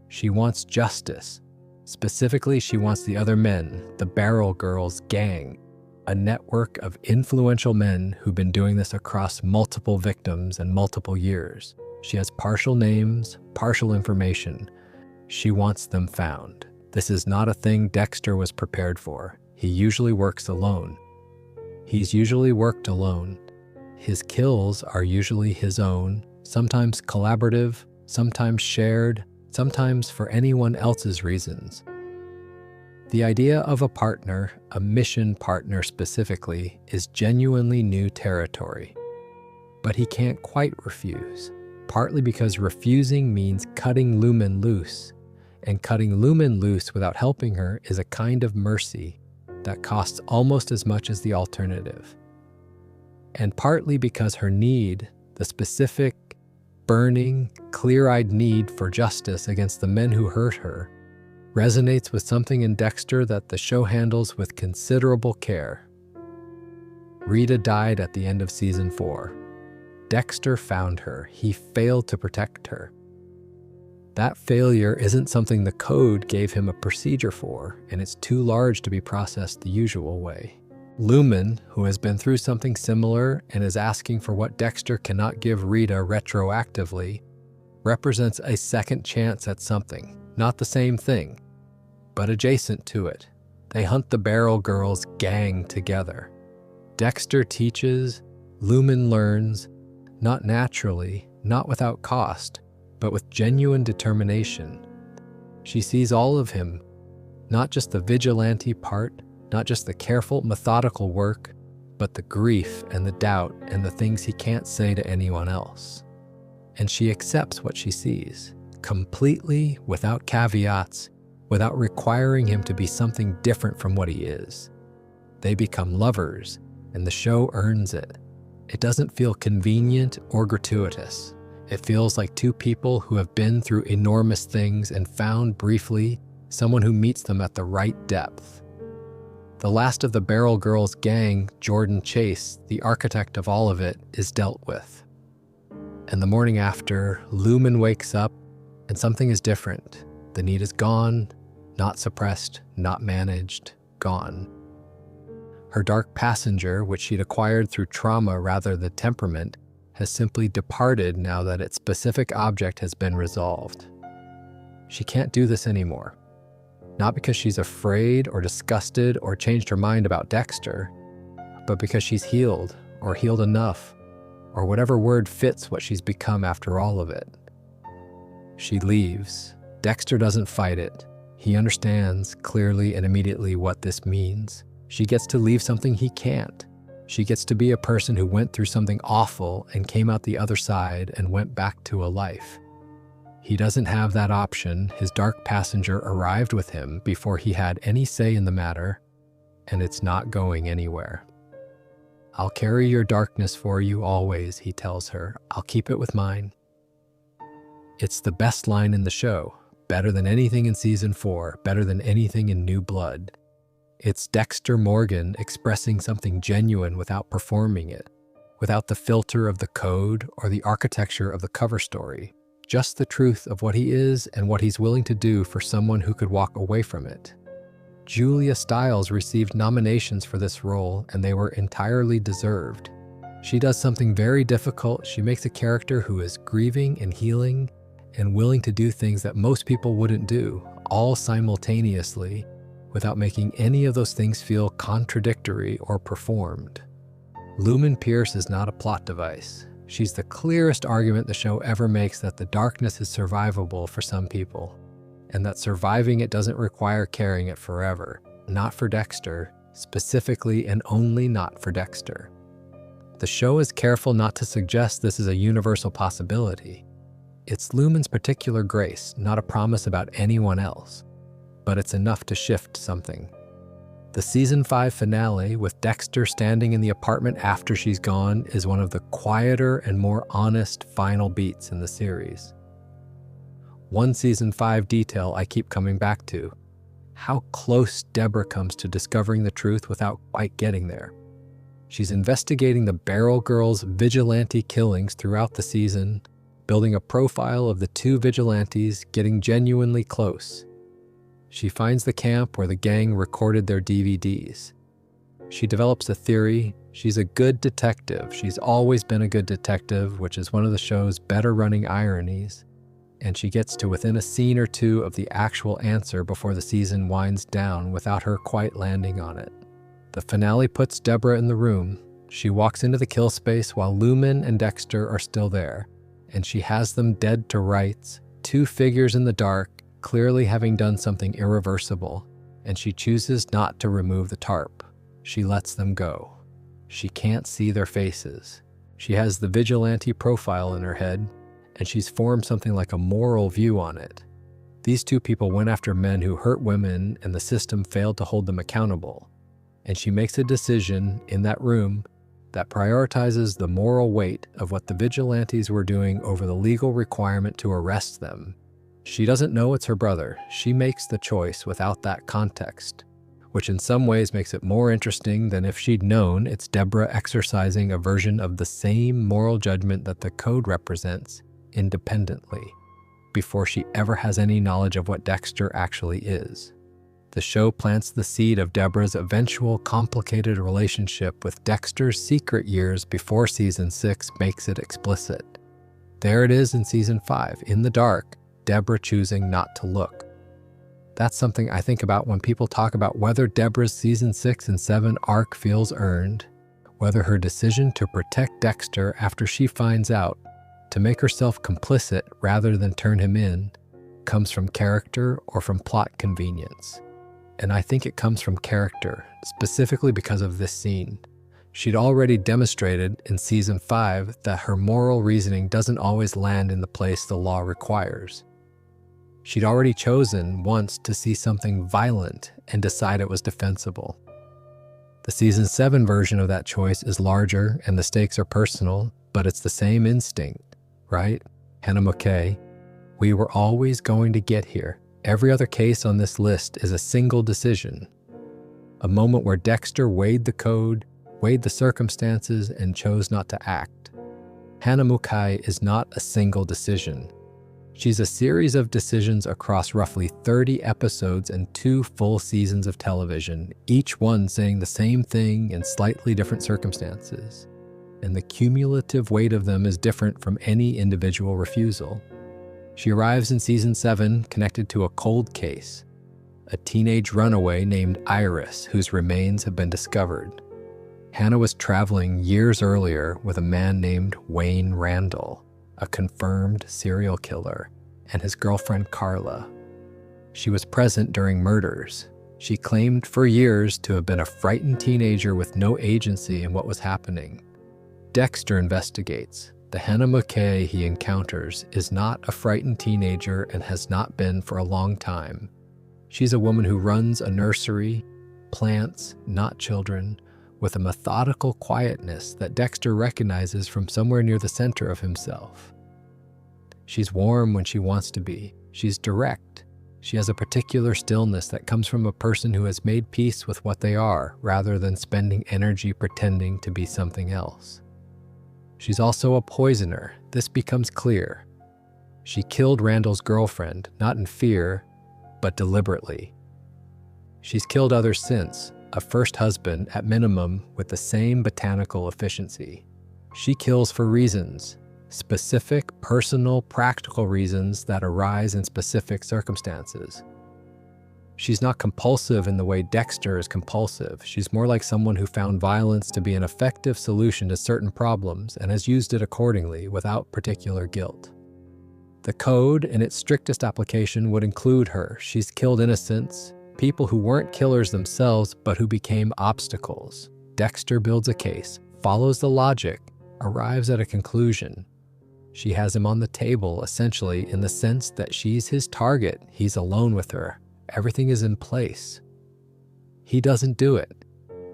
She wants justice. Specifically, she wants the other men, the Barrel Girls gang, a network of influential men who've been doing this across multiple victims and multiple years. She has partial names, partial information. She wants them found. This is not a thing Dexter was prepared for. He usually works alone. He's usually worked alone. His kills are usually his own, sometimes collaborative, sometimes shared, sometimes for anyone else's reasons. The idea of a partner, a mission partner specifically, is genuinely new territory. But he can't quite refuse, partly because refusing means cutting Lumen loose, and cutting Lumen loose without helping her is a kind of mercy that costs almost as much as the alternative. And partly because her need, the specific, burning, clear-eyed need for justice against the men who hurt her, resonates with something in Dexter that the show handles with considerable care. Rita died at the end of season 4. Dexter found her. He failed to protect her. That failure isn't something the code gave him a procedure for, and it's too large to be processed the usual way. Lumen, who has been through something similar and is asking for what Dexter cannot give Rita retroactively, represents a second chance at something, not the same thing, but adjacent to it. They hunt the Barrel Girls gang together. Dexter teaches, Lumen learns, not naturally, not without cost, but with genuine determination. She sees all of him, not just the vigilante part, not just the careful, methodical work, but the grief and the doubt and the things he can't say to anyone else. And she accepts what she sees, completely, without caveats, without requiring him to be something different from what he is. They become lovers, and the show earns it. It doesn't feel convenient or gratuitous. It feels like two people who have been through enormous things and found briefly someone who meets them at the right depth. The last of the Barrel Girls gang, Jordan Chase, the architect of all of it, is dealt with. And the morning after, Lumen wakes up and something is different. The need is gone, not suppressed, not managed, gone. Her dark passenger, which she'd acquired through trauma rather than temperament, has simply departed now that its specific object has been resolved. She can't do this anymore. Not because she's afraid or disgusted or changed her mind about Dexter, but because she's healed, or healed enough, or whatever word fits what she's become after all of it. She leaves. Dexter doesn't fight it. He understands clearly and immediately what this means. She gets to leave something he can't. She gets to be a person who went through something awful and came out the other side and went back to a life. He doesn't have that option. His dark passenger arrived with him before he had any say in the matter, and it's not going anywhere. "I'll carry your darkness for you always," he tells her. "I'll keep it with mine." It's the best line in the show, better than anything in season 4, better than anything in New Blood. It's Dexter Morgan expressing something genuine without performing it, without the filter of the code or the architecture of the cover story, just the truth of what he is and what he's willing to do for someone who could walk away from it. Julia Stiles received nominations for this role, and they were entirely deserved. She does something very difficult. She makes a character who is grieving and healing and willing to do things that most people wouldn't do, all simultaneously, without making any of those things feel contradictory or performed. Lumen Pierce is not a plot device. She's the clearest argument the show ever makes that the darkness is survivable for some people, and that surviving it doesn't require carrying it forever. Not for Dexter, specifically and only not for Dexter. The show is careful not to suggest this is a universal possibility. It's Lumen's particular grace, not a promise about anyone else, but it's enough to shift something. The season 5 finale, with Dexter standing in the apartment after she's gone, is one of the quieter and more honest final beats in the series. One season 5 detail I keep coming back to: how close Deborah comes to discovering the truth without quite getting there. She's investigating the Barrel Girls' vigilante killings throughout the season, building a profile of the two vigilantes, getting genuinely close. She finds the camp where the gang recorded their DVDs. She develops a theory. She's a good detective. She's always been a good detective, which is one of the show's better running ironies. And she gets to within a scene or two of the actual answer before the season winds down without her quite landing on it. The finale puts Deborah in the room. She walks into the kill space while Lumen and Dexter are still there, and she has them dead to rights, two figures in the dark, clearly having done something irreversible, and she chooses not to remove the tarp. She lets them go. She can't see their faces. She has the vigilante profile in her head, and she's formed something like a moral view on it. These two people went after men who hurt women, and the system failed to hold them accountable. And she makes a decision in that room that prioritizes the moral weight of what the vigilantes were doing over the legal requirement to arrest them. She doesn't know it's her brother. She makes the choice without that context, which in some ways makes it more interesting than if she'd known it's Deborah exercising a version of the same moral judgment that the code represents independently, before she ever has any knowledge of what Dexter actually is. The show plants the seed of Deborah's eventual complicated relationship with Dexter's secret years before season 6 makes it explicit. There it is in season 5, in the dark, Deborah choosing not to look. That's something I think about when people talk about whether Deborah's season 6 and 7 arc feels earned, whether her decision to protect Dexter after she finds out, to make herself complicit rather than turn him in, comes from character or from plot convenience. And I think it comes from character, specifically because of this scene. She'd already demonstrated in season 5 that her moral reasoning doesn't always land in the place the law requires. She'd already chosen once to see something violent and decide it was defensible. The season 7 version of that choice is larger and the stakes are personal, but it's the same instinct, right? Hannah McKay, we were always going to get here. Every other case on this list is a single decision. A moment where Dexter weighed the code, weighed the circumstances, and chose not to act. Hannah McKay is not a single decision. She's a series of decisions across roughly 30 episodes and 2 full seasons of television, each one saying the same thing in slightly different circumstances. And the cumulative weight of them is different from any individual refusal. She arrives in season 7 connected to a cold case, a teenage runaway named Iris whose remains have been discovered. Hannah was traveling years earlier with a man named Wayne Randall, a confirmed serial killer, and his girlfriend Carla. She was present during murders. She claimed for years to have been a frightened teenager with no agency in what was happening. Dexter investigates. The Hannah McKay he encounters is not a frightened teenager and has not been for a long time. She's a woman who runs a nursery, plants, not children, with a methodical quietness that Dexter recognizes from somewhere near the center of himself. She's warm when she wants to be. She's direct. She has a particular stillness that comes from a person who has made peace with what they are, rather than spending energy pretending to be something else. She's also a poisoner. This becomes clear. She killed Randall's girlfriend, not in fear, but deliberately. She's killed others since, a first husband at minimum with the same botanical efficiency. She kills for reasons, specific, personal, practical reasons that arise in specific circumstances. She's not compulsive in the way Dexter is compulsive. She's more like someone who found violence to be an effective solution to certain problems and has used it accordingly without particular guilt. The code, in its strictest application, would include her. She's killed innocents, people who weren't killers themselves but who became obstacles. Dexter builds a case, follows the logic, arrives at a conclusion. She has him on the table, essentially, in the sense that she's his target. He's alone with her. Everything is in place. He doesn't do it.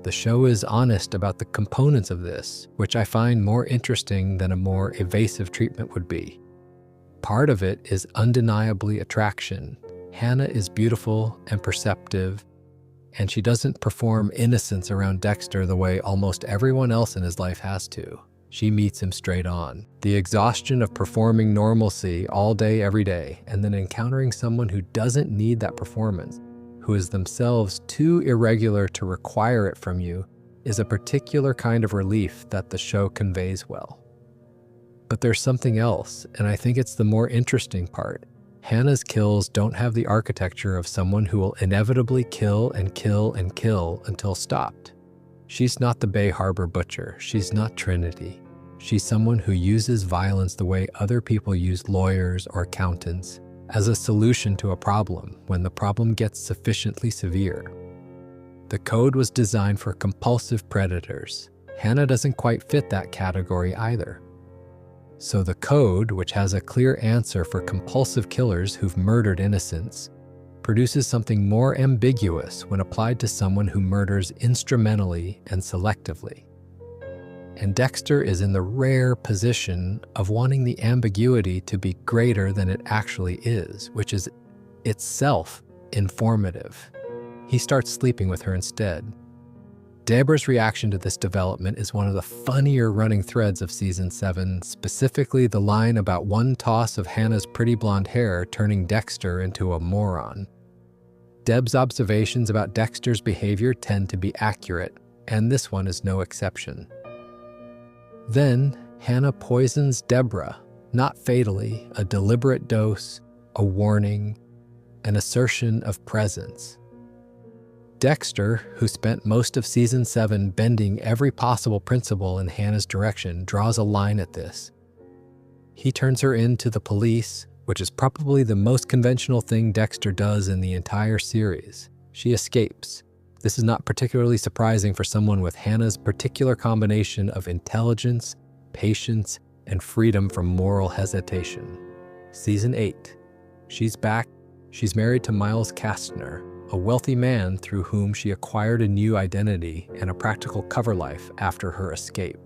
The show is honest about the components of this, which I find more interesting than a more evasive treatment would be. Part of it is undeniably attraction. Hannah is beautiful and perceptive, and she doesn't perform innocence around Dexter the way almost everyone else in his life has to. She meets him straight on. The exhaustion of performing normalcy all day, every day, and then encountering someone who doesn't need that performance, who is themselves too irregular to require it from you, is a particular kind of relief that the show conveys well. But there's something else, and I think it's the more interesting part. Hannah's kills don't have the architecture of someone who will inevitably kill and kill and kill until stopped. She's not the Bay Harbor butcher. She's not Trinity. She's someone who uses violence the way other people use lawyers or accountants, as a solution to a problem when the problem gets sufficiently severe. The code was designed for compulsive predators. Hannah doesn't quite fit that category either. So the code, which has a clear answer for compulsive killers who've murdered innocents, produces something more ambiguous when applied to someone who murders instrumentally and selectively. And Dexter is in the rare position of wanting the ambiguity to be greater than it actually is, which is itself informative. He starts sleeping with her instead. Deborah's reaction to this development is one of the funnier running threads of season 7, specifically the line about one toss of Hannah's pretty blonde hair turning Dexter into a moron. Deb's observations about Dexter's behavior tend to be accurate, and this one is no exception. Then, Hannah poisons Deborah, Not fatally, a deliberate dose, a warning, an assertion of presence. Dexter, who spent most of Season 7 bending every possible principle in Hannah's direction, draws a line at this. He turns her in to the police, which is probably the most conventional thing Dexter does in the entire series. She escapes. This is not particularly surprising for someone with Hannah's particular combination of intelligence, patience, and freedom from moral hesitation. Season 8. She's back. She's married to Miles Kastner, a wealthy man through whom she acquired a new identity and a practical cover life after her escape.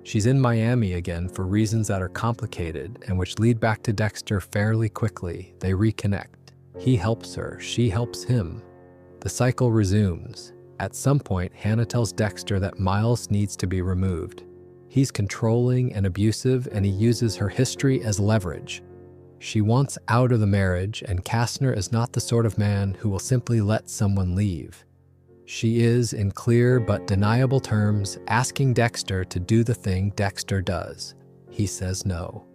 She's in Miami again for reasons that are complicated and which lead back to Dexter fairly quickly. They reconnect. He helps her, she helps him. The cycle resumes. At some point, Hannah tells Dexter that Miles needs to be removed. He's controlling and abusive, and he uses her history as leverage. She wants out of the marriage, and Kastner is not the sort of man who will simply let someone leave. She is, in clear but deniable terms, asking Dexter to do the thing Dexter does. He says no.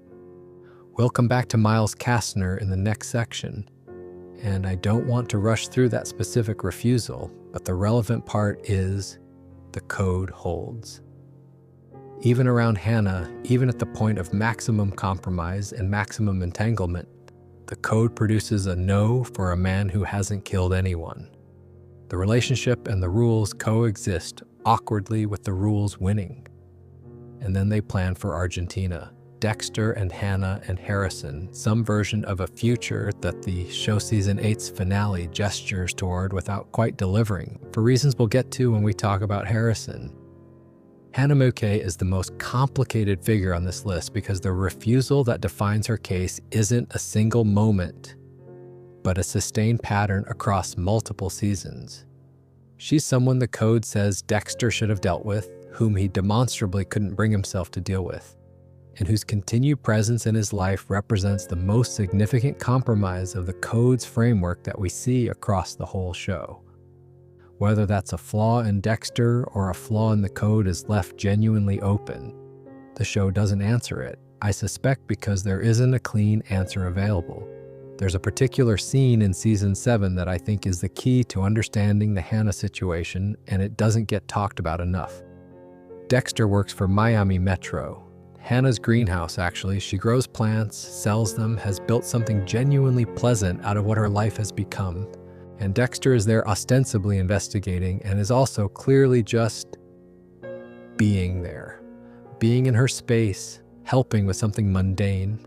We'll come back to Miles Kastner in the next section, and I don't want to rush through that specific refusal, but the relevant part is the code holds. Even around Hannah, even at the point of maximum compromise and maximum entanglement, the code produces a no for a man who hasn't killed anyone. The relationship and the rules coexist awkwardly with the rules winning. And then they plan for Argentina. Dexter and Hannah and Harrison, some version of a future that the show Season 8's finale gestures toward without quite delivering, for reasons we'll get to when we talk about Harrison. Hannah Mouquet is the most complicated figure on this list because the refusal that defines her case isn't a single moment, but a sustained pattern across multiple seasons. She's someone the code says Dexter should have dealt with, whom he demonstrably couldn't bring himself to deal with, and whose continued presence in his life represents the most significant compromise of the code's framework that we see across the whole show. Whether that's a flaw in Dexter or a flaw in the code is left genuinely open. The show doesn't answer it, I suspect because there isn't a clean answer available. There's a particular scene in Season 7 that I think is the key to understanding the Hannah situation, and it doesn't get talked about enough. Dexter works for Miami Metro. Hannah's greenhouse, actually. She grows plants, sells them, has built something genuinely pleasant out of what her life has become. And Dexter is there ostensibly investigating and is also clearly just being there. Being in her space, helping with something mundane.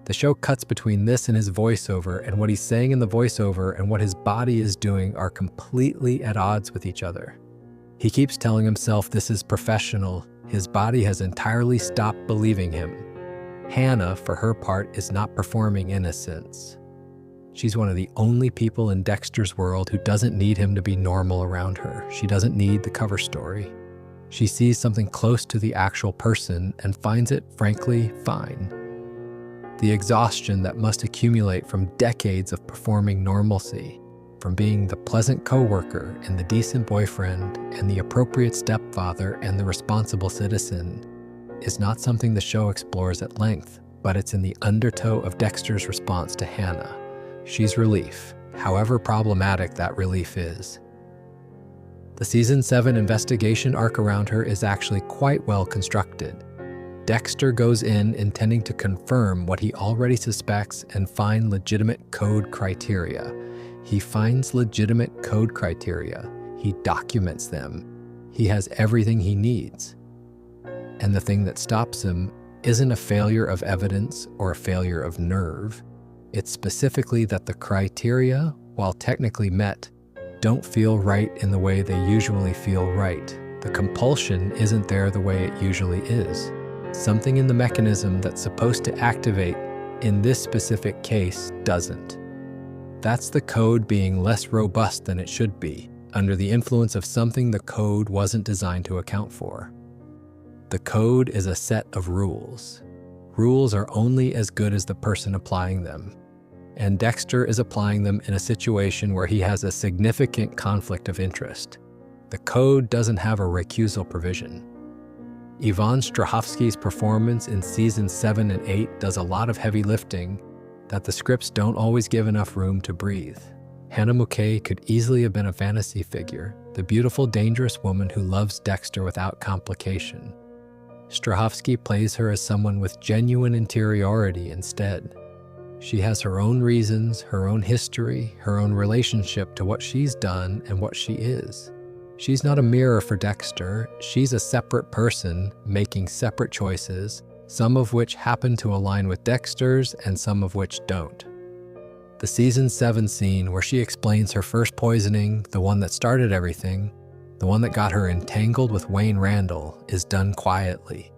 The show cuts between this and his voiceover, and what he's saying in the voiceover and what his body is doing are completely at odds with each other. He keeps telling himself this is professional. His body has entirely stopped believing him. Hannah, for her part, is not performing innocence. She's one of the only people in Dexter's world who doesn't need him to be normal around her. She doesn't need the cover story. She sees something close to the actual person and finds it, frankly, fine. The exhaustion that must accumulate from decades of performing normalcy, from being the pleasant coworker and the decent boyfriend and the appropriate stepfather and the responsible citizen, is not something the show explores at length, but it's in the undertow of Dexter's response to Hannah. She's relief, however problematic that relief is. The Season 7 investigation arc around her is actually quite well constructed. Dexter goes in intending to confirm what he already suspects and find legitimate code criteria. He finds legitimate code criteria. He documents them. He has everything he needs. And the thing that stops him isn't a failure of evidence or a failure of nerve. It's specifically that the criteria, while technically met, don't feel right in the way they usually feel right. The compulsion isn't there the way it usually is. Something in the mechanism that's supposed to activate in this specific case doesn't. That's the code being less robust than it should be, under the influence of something the code wasn't designed to account for. The code is a set of rules. Rules are only as good as the person applying them. And Dexter is applying them in a situation where he has a significant conflict of interest. The code doesn't have a recusal provision. Ivan Strahovski's performance in seasons 7 and 8 does a lot of heavy lifting that the scripts don't always give enough room to breathe. Hannah Mouquet could easily have been a fantasy figure, the beautiful, dangerous woman who loves Dexter without complication. Strahovski plays her as someone with genuine interiority instead. She has her own reasons, her own history, her own relationship to what she's done and what she is. She's not a mirror for Dexter. She's a separate person making separate choices, some of which happen to align with Dexter's and some of which don't. The season 7 scene where she explains her first poisoning, the one that started everything, the one that got her entangled with Wayne Randall, is done quietly.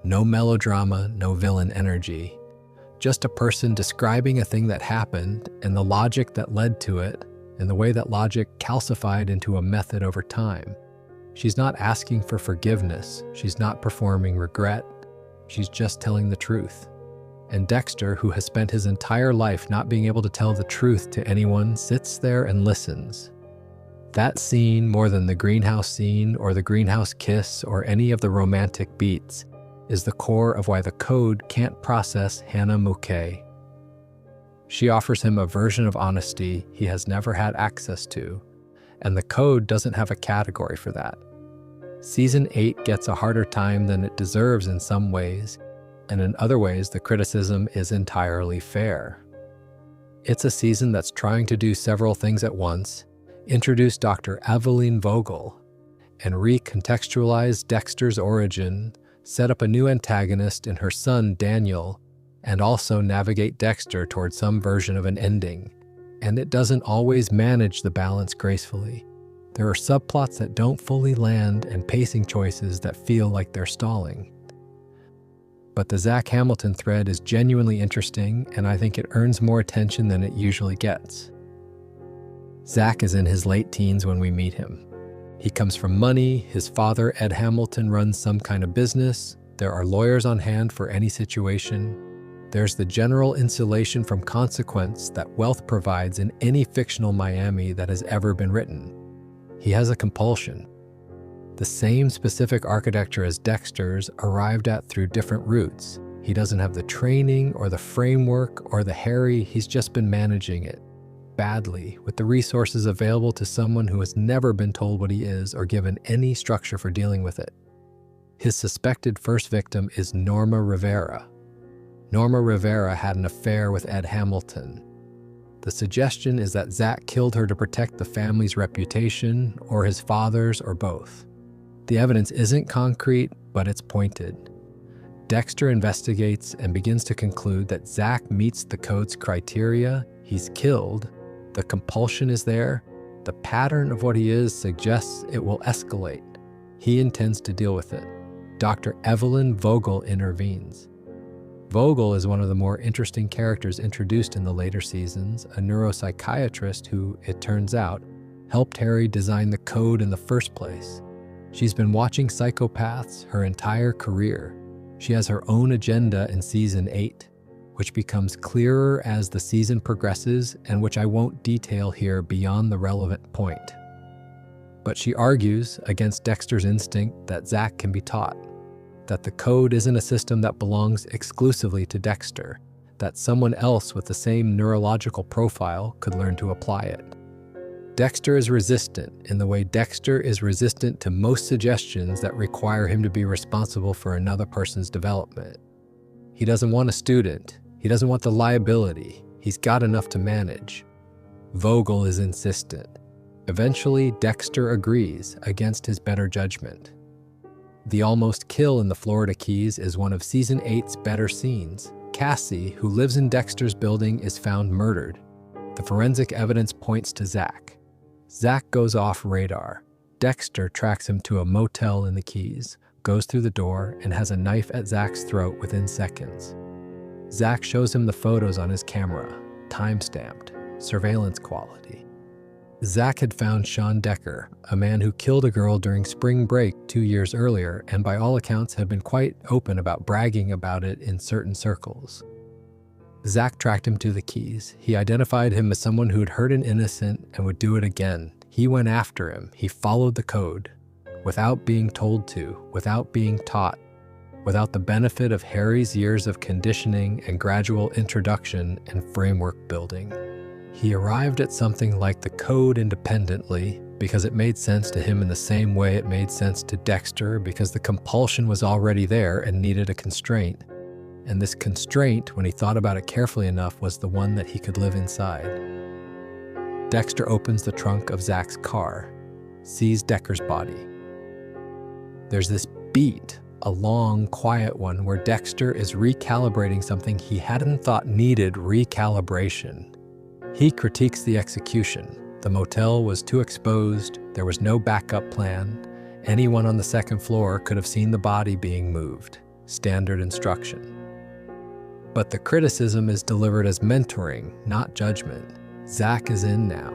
No melodrama, no villain energy. Just a person describing a thing that happened and the logic that led to it, and the way that logic calcified into a method over time. She's not asking for forgiveness. She's not performing regret. She's just telling the truth. And Dexter, who has spent his entire life not being able to tell the truth to anyone, sits there and listens. That scene, more than the greenhouse scene or the greenhouse kiss or any of the romantic beats, is the core of why the code can't process Hannah Mouquet. She offers him a version of honesty he has never had access to, and the code doesn't have a category for that. Season 8 gets a harder time than it deserves in some ways, and in other ways the criticism is entirely fair. It's a season that's trying to do several things at once: introduce Dr. Evelyn Vogel, and recontextualize Dexter's origin, set up a new antagonist in her son Daniel, and also navigate Dexter toward some version of an ending. And it doesn't always manage the balance gracefully. There are subplots that don't fully land and pacing choices that feel like they're stalling. But the Zach Hamilton thread is genuinely interesting, and I think it earns more attention than it usually gets. Zach is in his late teens when we meet him. He comes from money, his father, Ed Hamilton, runs some kind of business, there are lawyers on hand for any situation. There's the general insulation from consequence that wealth provides in any fictional Miami that has ever been written. He has a compulsion. The same specific architecture as Dexter's, arrived at through different routes. He doesn't have the training or the framework or the Harry, he's just been managing it. Badly, with the resources available to someone who has never been told what he is or given any structure for dealing with it. His suspected first victim is Norma Rivera. Norma Rivera had an affair with Ed Hamilton. The suggestion is that Zach killed her to protect the family's reputation, or his father's, or both. The evidence isn't concrete, but it's pointed. Dexter investigates and begins to conclude that Zach meets the code's criteria, he's killed, the compulsion is there, the pattern of what he is suggests it will escalate. He intends to deal with it. Dr. Evelyn Vogel intervenes. Vogel is one of the more interesting characters introduced in the later seasons, a neuropsychiatrist who, it turns out, helped Harry design the code in the first place. She's been watching psychopaths her entire career. She has her own agenda in season 8, which becomes clearer as the season progresses and which I won't detail here beyond the relevant point. But she argues against Dexter's instinct that Zach can be taught, that the code isn't a system that belongs exclusively to Dexter, that someone else with the same neurological profile could learn to apply it. Dexter is resistant in the way Dexter is resistant to most suggestions that require him to be responsible for another person's development. He doesn't want a student. He doesn't want the liability. He's got enough to manage. Vogel is insistent. Eventually, Dexter agrees against his better judgment. The almost kill in the Florida Keys is one of season 8's better scenes. Cassie, who lives in Dexter's building, is found murdered. The forensic evidence points to Zach. Zach goes off radar. Dexter tracks him to a motel in the Keys, goes through the door, and has a knife at Zach's throat within seconds. Zach shows him the photos on his camera, time-stamped, surveillance quality. Zach had found Sean Decker, a man who killed a girl during spring break 2 years earlier and by all accounts had been quite open about bragging about it in certain circles. Zach tracked him to the Keys. He identified him as someone who had hurt an innocent and would do it again. He went after him. He followed the code. Without being told to, without being taught, without the benefit of Harry's years of conditioning and gradual introduction and framework building. He arrived at something like the code independently because it made sense to him in the same way it made sense to Dexter, because the compulsion was already there and needed a constraint. And this constraint, when he thought about it carefully enough, was the one that he could live inside. Dexter opens the trunk of Zach's car, sees Decker's body. There's this beat, a long, quiet one, where Dexter is recalibrating something he hadn't thought needed recalibration. He critiques the execution. The motel was too exposed, there was no backup plan. Anyone on the second floor could have seen the body being moved. Standard instruction. But the criticism is delivered as mentoring, not judgment. Zach is in now.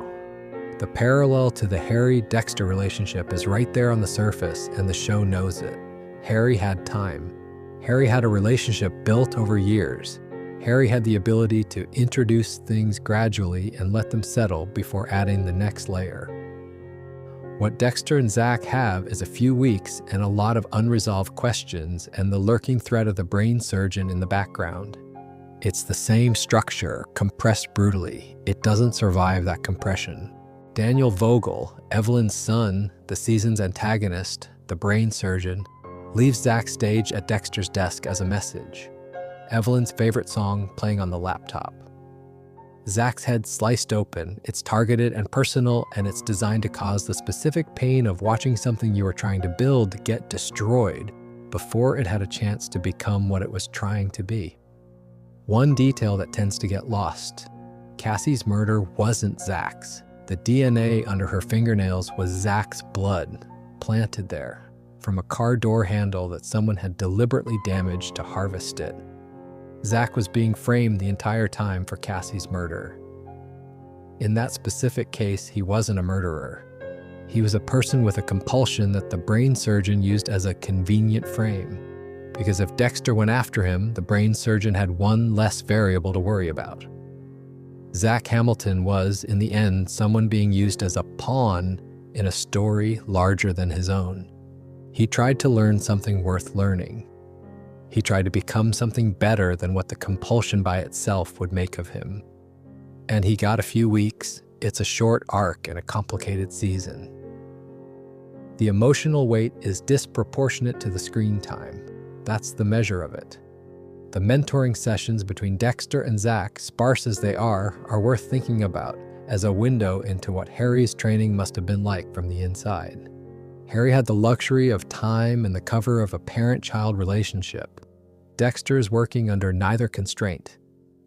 The parallel to the Harry-Dexter relationship is right there on the surface, and the show knows it. Harry had time. Harry had a relationship built over years. Harry had the ability to introduce things gradually and let them settle before adding the next layer. What Dexter and Zach have is a few weeks and a lot of unresolved questions and the lurking threat of the brain surgeon in the background. It's the same structure, compressed brutally. It doesn't survive that compression. Daniel Vogel, Evelyn's son, the season's antagonist, the brain surgeon, leaves Zach's stage at Dexter's desk as a message. Evelyn's favorite song playing on the laptop. Zach's head sliced open. It's targeted and personal, and it's designed to cause the specific pain of watching something you were trying to build get destroyed before it had a chance to become what it was trying to be. One detail that tends to get lost. Cassie's murder wasn't Zach's. The DNA under her fingernails was Zach's blood, planted there, from a car door handle that someone had deliberately damaged to harvest it. Zach was being framed the entire time for Cassie's murder. In that specific case, he wasn't a murderer. He was a person with a compulsion that the brain surgeon used as a convenient frame. Because if Dexter went after him, the brain surgeon had one less variable to worry about. Zach Hamilton was, in the end, someone being used as a pawn in a story larger than his own. He tried to learn something worth learning. He tried to become something better than what the compulsion by itself would make of him. And he got a few weeks. It's a short arc and a complicated season. The emotional weight is disproportionate to the screen time. That's the measure of it. The mentoring sessions between Dexter and Zach, sparse as they are worth thinking about as a window into what Harry's training must have been like from the inside. Harry had the luxury of time and the cover of a parent-child relationship. Dexter is working under neither constraint.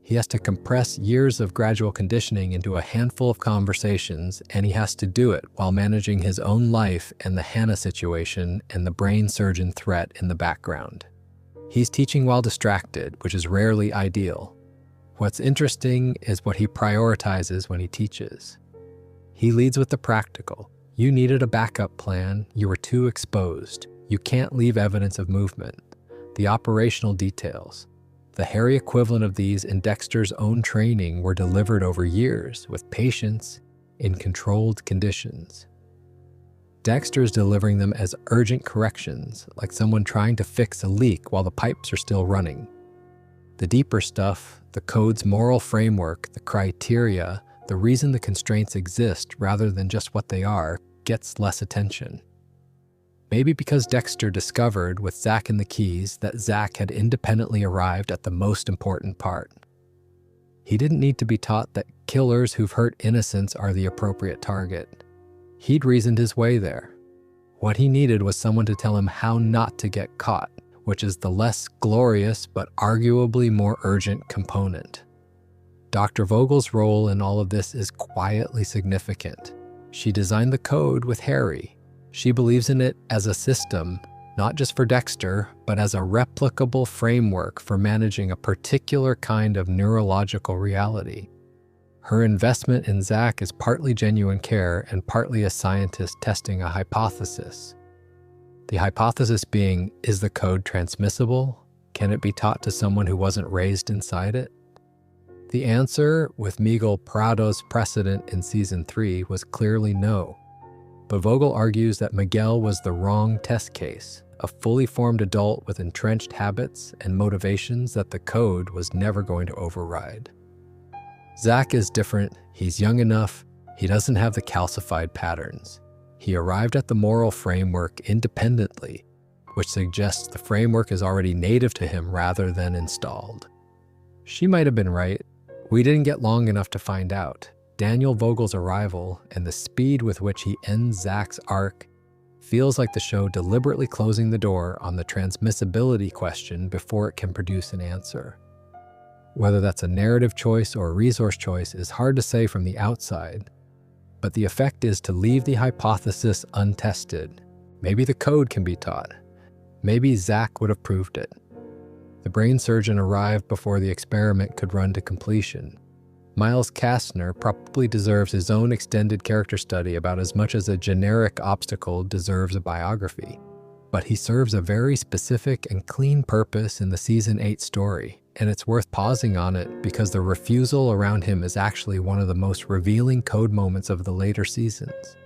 He has to compress years of gradual conditioning into a handful of conversations, and he has to do it while managing his own life and the Hannah situation and the brain surgeon threat in the background. He's teaching while distracted, which is rarely ideal. What's interesting is what he prioritizes when he teaches. He leads with the practical. You needed a backup plan. You were too exposed. You can't leave evidence of movement. The operational details. The Harry equivalent of these in Dexter's own training were delivered over years with patience in controlled conditions. Dexter is delivering them as urgent corrections, like someone trying to fix a leak while the pipes are still running. The deeper stuff, the code's moral framework, the criteria, the reason the constraints exist rather than just what they are, gets less attention. Maybe because Dexter discovered with Zach and the keys that Zach had independently arrived at the most important part. He didn't need to be taught that killers who've hurt innocents are the appropriate target. He'd reasoned his way there. What he needed was someone to tell him how not to get caught, which is the less glorious but arguably more urgent component. Dr. Vogel's role in all of this is quietly significant. She designed the code with Harry. She believes in it as a system, not just for Dexter, but as a replicable framework for managing a particular kind of neurological reality. Her investment in Zach is partly genuine care and partly a scientist testing a hypothesis. The hypothesis being, is the code transmissible? Can it be taught to someone who wasn't raised inside it? The answer, with Miguel Prado's precedent in Season 3, was clearly no. But Vogel argues that Miguel was the wrong test case, a fully formed adult with entrenched habits and motivations that the code was never going to override. Zach is different. He's young enough. He doesn't have the calcified patterns. He arrived at the moral framework independently, which suggests the framework is already native to him rather than installed. She might have been right. We didn't get long enough to find out. Daniel Vogel's arrival and the speed with which he ends Zach's arc feels like the show deliberately closing the door on the transmissibility question before it can produce an answer. Whether that's a narrative choice or a resource choice is hard to say from the outside, but the effect is to leave the hypothesis untested. Maybe the code can be taught. Maybe Zach would have proved it. The brain surgeon arrived before the experiment could run to completion. Miles Kastner probably deserves his own extended character study about as much as a generic obstacle deserves a biography. But he serves a very specific and clean purpose in the Season 8 story, and it's worth pausing on it because the refusal around him is actually one of the most revealing code moments of the later seasons.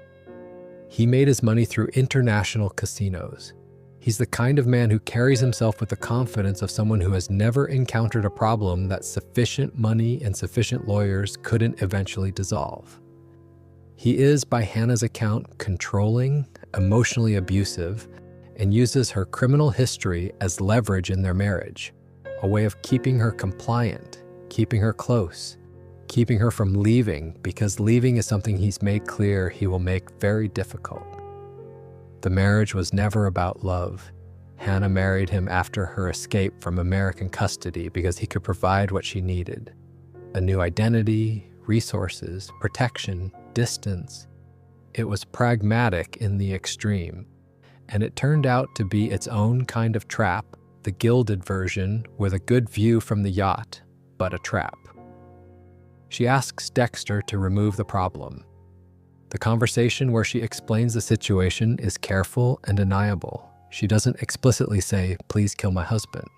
He made his money through international casinos. He's the kind of man who carries himself with the confidence of someone who has never encountered a problem that sufficient money and sufficient lawyers couldn't eventually dissolve. He is, by Hannah's account, controlling, emotionally abusive, and uses her criminal history as leverage in their marriage, a way of keeping her compliant, keeping her close, keeping her from leaving, because leaving is something he's made clear he will make very difficult. The marriage was never about love. Hannah married him after her escape from American custody because he could provide what she needed: a new identity, resources, protection, distance. It was pragmatic in the extreme, and it turned out to be its own kind of trap, the gilded version with a good view from the yacht, but a trap. She asks Dexter to remove the problem. The conversation where she explains the situation is careful and deniable. She doesn't explicitly say, "Please kill my husband."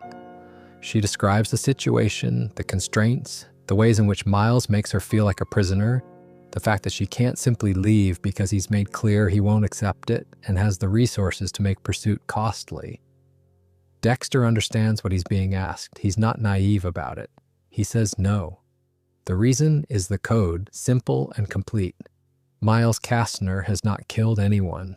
She describes the situation, the constraints, the ways in which Miles makes her feel like a prisoner, the fact that she can't simply leave because he's made clear he won't accept it and has the resources to make pursuit costly. Dexter understands what he's being asked. He's not naive about it. He says no. The reason is the code, simple and complete. Miles Kastner has not killed anyone.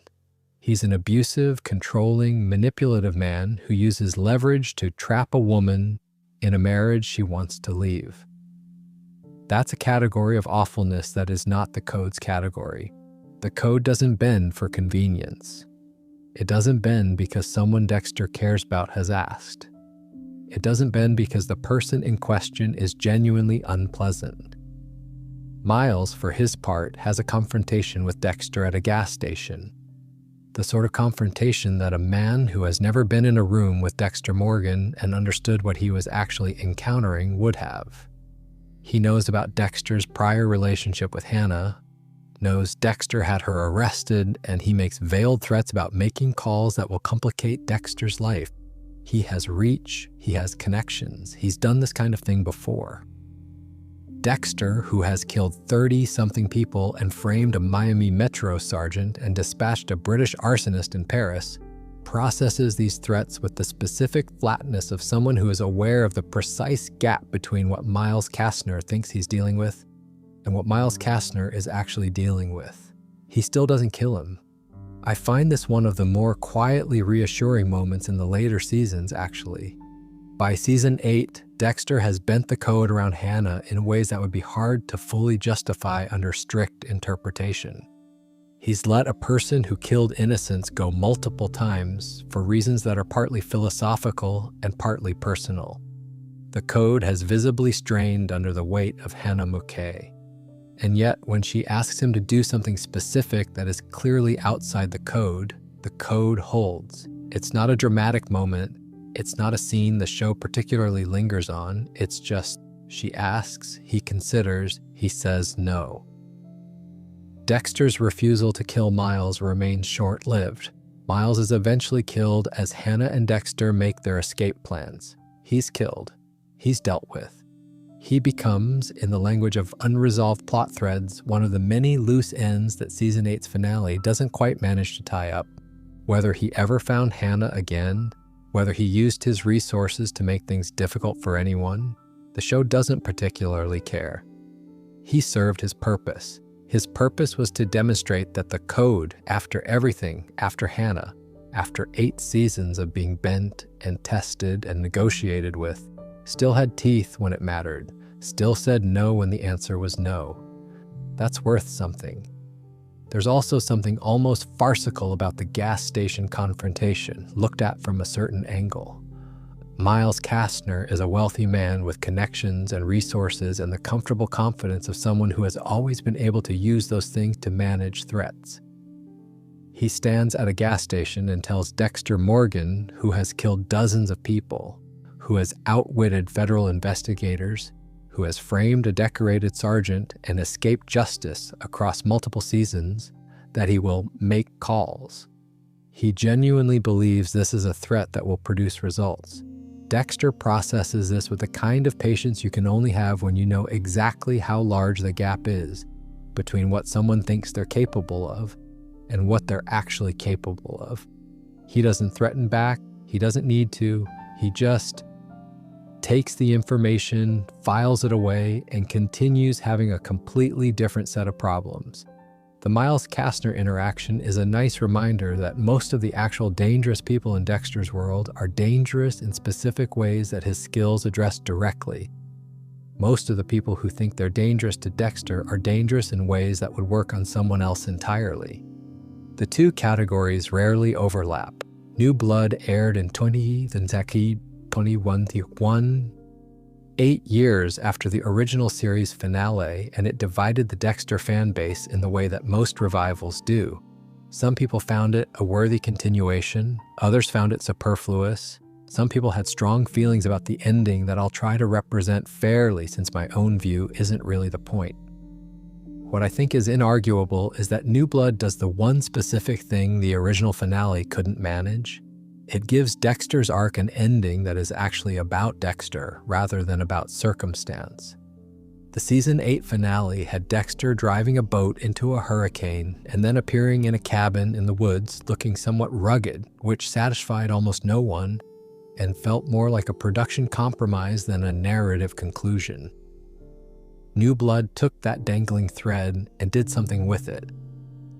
He's an abusive, controlling, manipulative man who uses leverage to trap a woman in a marriage she wants to leave. That's a category of awfulness that is not the code's category. The code doesn't bend for convenience. It doesn't bend because someone Dexter cares about has asked. It doesn't bend because the person in question is genuinely unpleasant. Miles, for his part, has a confrontation with Dexter at a gas station. The sort of confrontation that a man who has never been in a room with Dexter Morgan and understood what he was actually encountering would have. He knows about Dexter's prior relationship with Hannah, knows Dexter had her arrested, and he makes veiled threats about making calls that will complicate Dexter's life. He has reach, he has connections, he's done this kind of thing before. Dexter, who has killed 30-something people and framed a Miami Metro sergeant and dispatched a British arsonist in Paris, processes these threats with the specific flatness of someone who is aware of the precise gap between what Miles Kastner thinks he's dealing with and what Miles Kastner is actually dealing with. He still doesn't kill him. I find this one of the more quietly reassuring moments in the later seasons, actually. By season 8, Dexter has bent the code around Hannah in ways that would be hard to fully justify under strict interpretation. He's let a person who killed innocents go multiple times for reasons that are partly philosophical and partly personal. The code has visibly strained under the weight of Hannah Mouquet. And yet, when she asks him to do something specific that is clearly outside the code holds. It's not a dramatic moment. It's not a scene the show particularly lingers on. It's just, she asks, he considers, he says no. Dexter's refusal to kill Miles remains short-lived. Miles is eventually killed as Hannah and Dexter make their escape plans. He's killed. He's dealt with. He becomes, in the language of unresolved plot threads, one of the many loose ends that Season 8's finale doesn't quite manage to tie up. Whether he ever found Hannah again, whether he used his resources to make things difficult for anyone, the show doesn't particularly care. He served his purpose. His purpose was to demonstrate that the code, after everything, after Hannah, after 8 seasons of being bent and tested and negotiated with, still had teeth when it mattered, still said no when the answer was no. That's worth something. There's also something almost farcical about the gas station confrontation, looked at from a certain angle. Miles Kastner is a wealthy man with connections and resources and the comfortable confidence of someone who has always been able to use those things to manage threats. He stands at a gas station and tells Dexter Morgan, who has killed dozens of people, who has outwitted federal investigators, who has framed a decorated sergeant and escaped justice across multiple seasons, that he will make calls. He genuinely believes this is a threat that will produce results. Dexter processes this with the kind of patience you can only have when you know exactly how large the gap is between what someone thinks they're capable of and what they're actually capable of. He doesn't threaten back, he doesn't need to, he just takes the information, files it away, and continues having a completely different set of problems. The Miles Kastner interaction is a nice reminder that most of the actual dangerous people in Dexter's world are dangerous in specific ways that his skills address directly. Most of the people who think they're dangerous to Dexter are dangerous in ways that would work on someone else entirely. The two categories rarely overlap. New Blood aired in 2021, 8 years after the original series finale, and it divided the Dexter fan base in the way that most revivals do. Some people found it a worthy continuation, others found it superfluous. Some people had strong feelings about the ending that I'll try to represent fairly since my own view isn't really the point. What I think is inarguable is that New Blood does the one specific thing the original finale couldn't manage. It gives Dexter's arc an ending that is actually about Dexter rather than about circumstance. The season 8 finale had Dexter driving a boat into a hurricane and then appearing in a cabin in the woods looking somewhat rugged, which satisfied almost no one and felt more like a production compromise than a narrative conclusion. New Blood took that dangling thread and did something with it.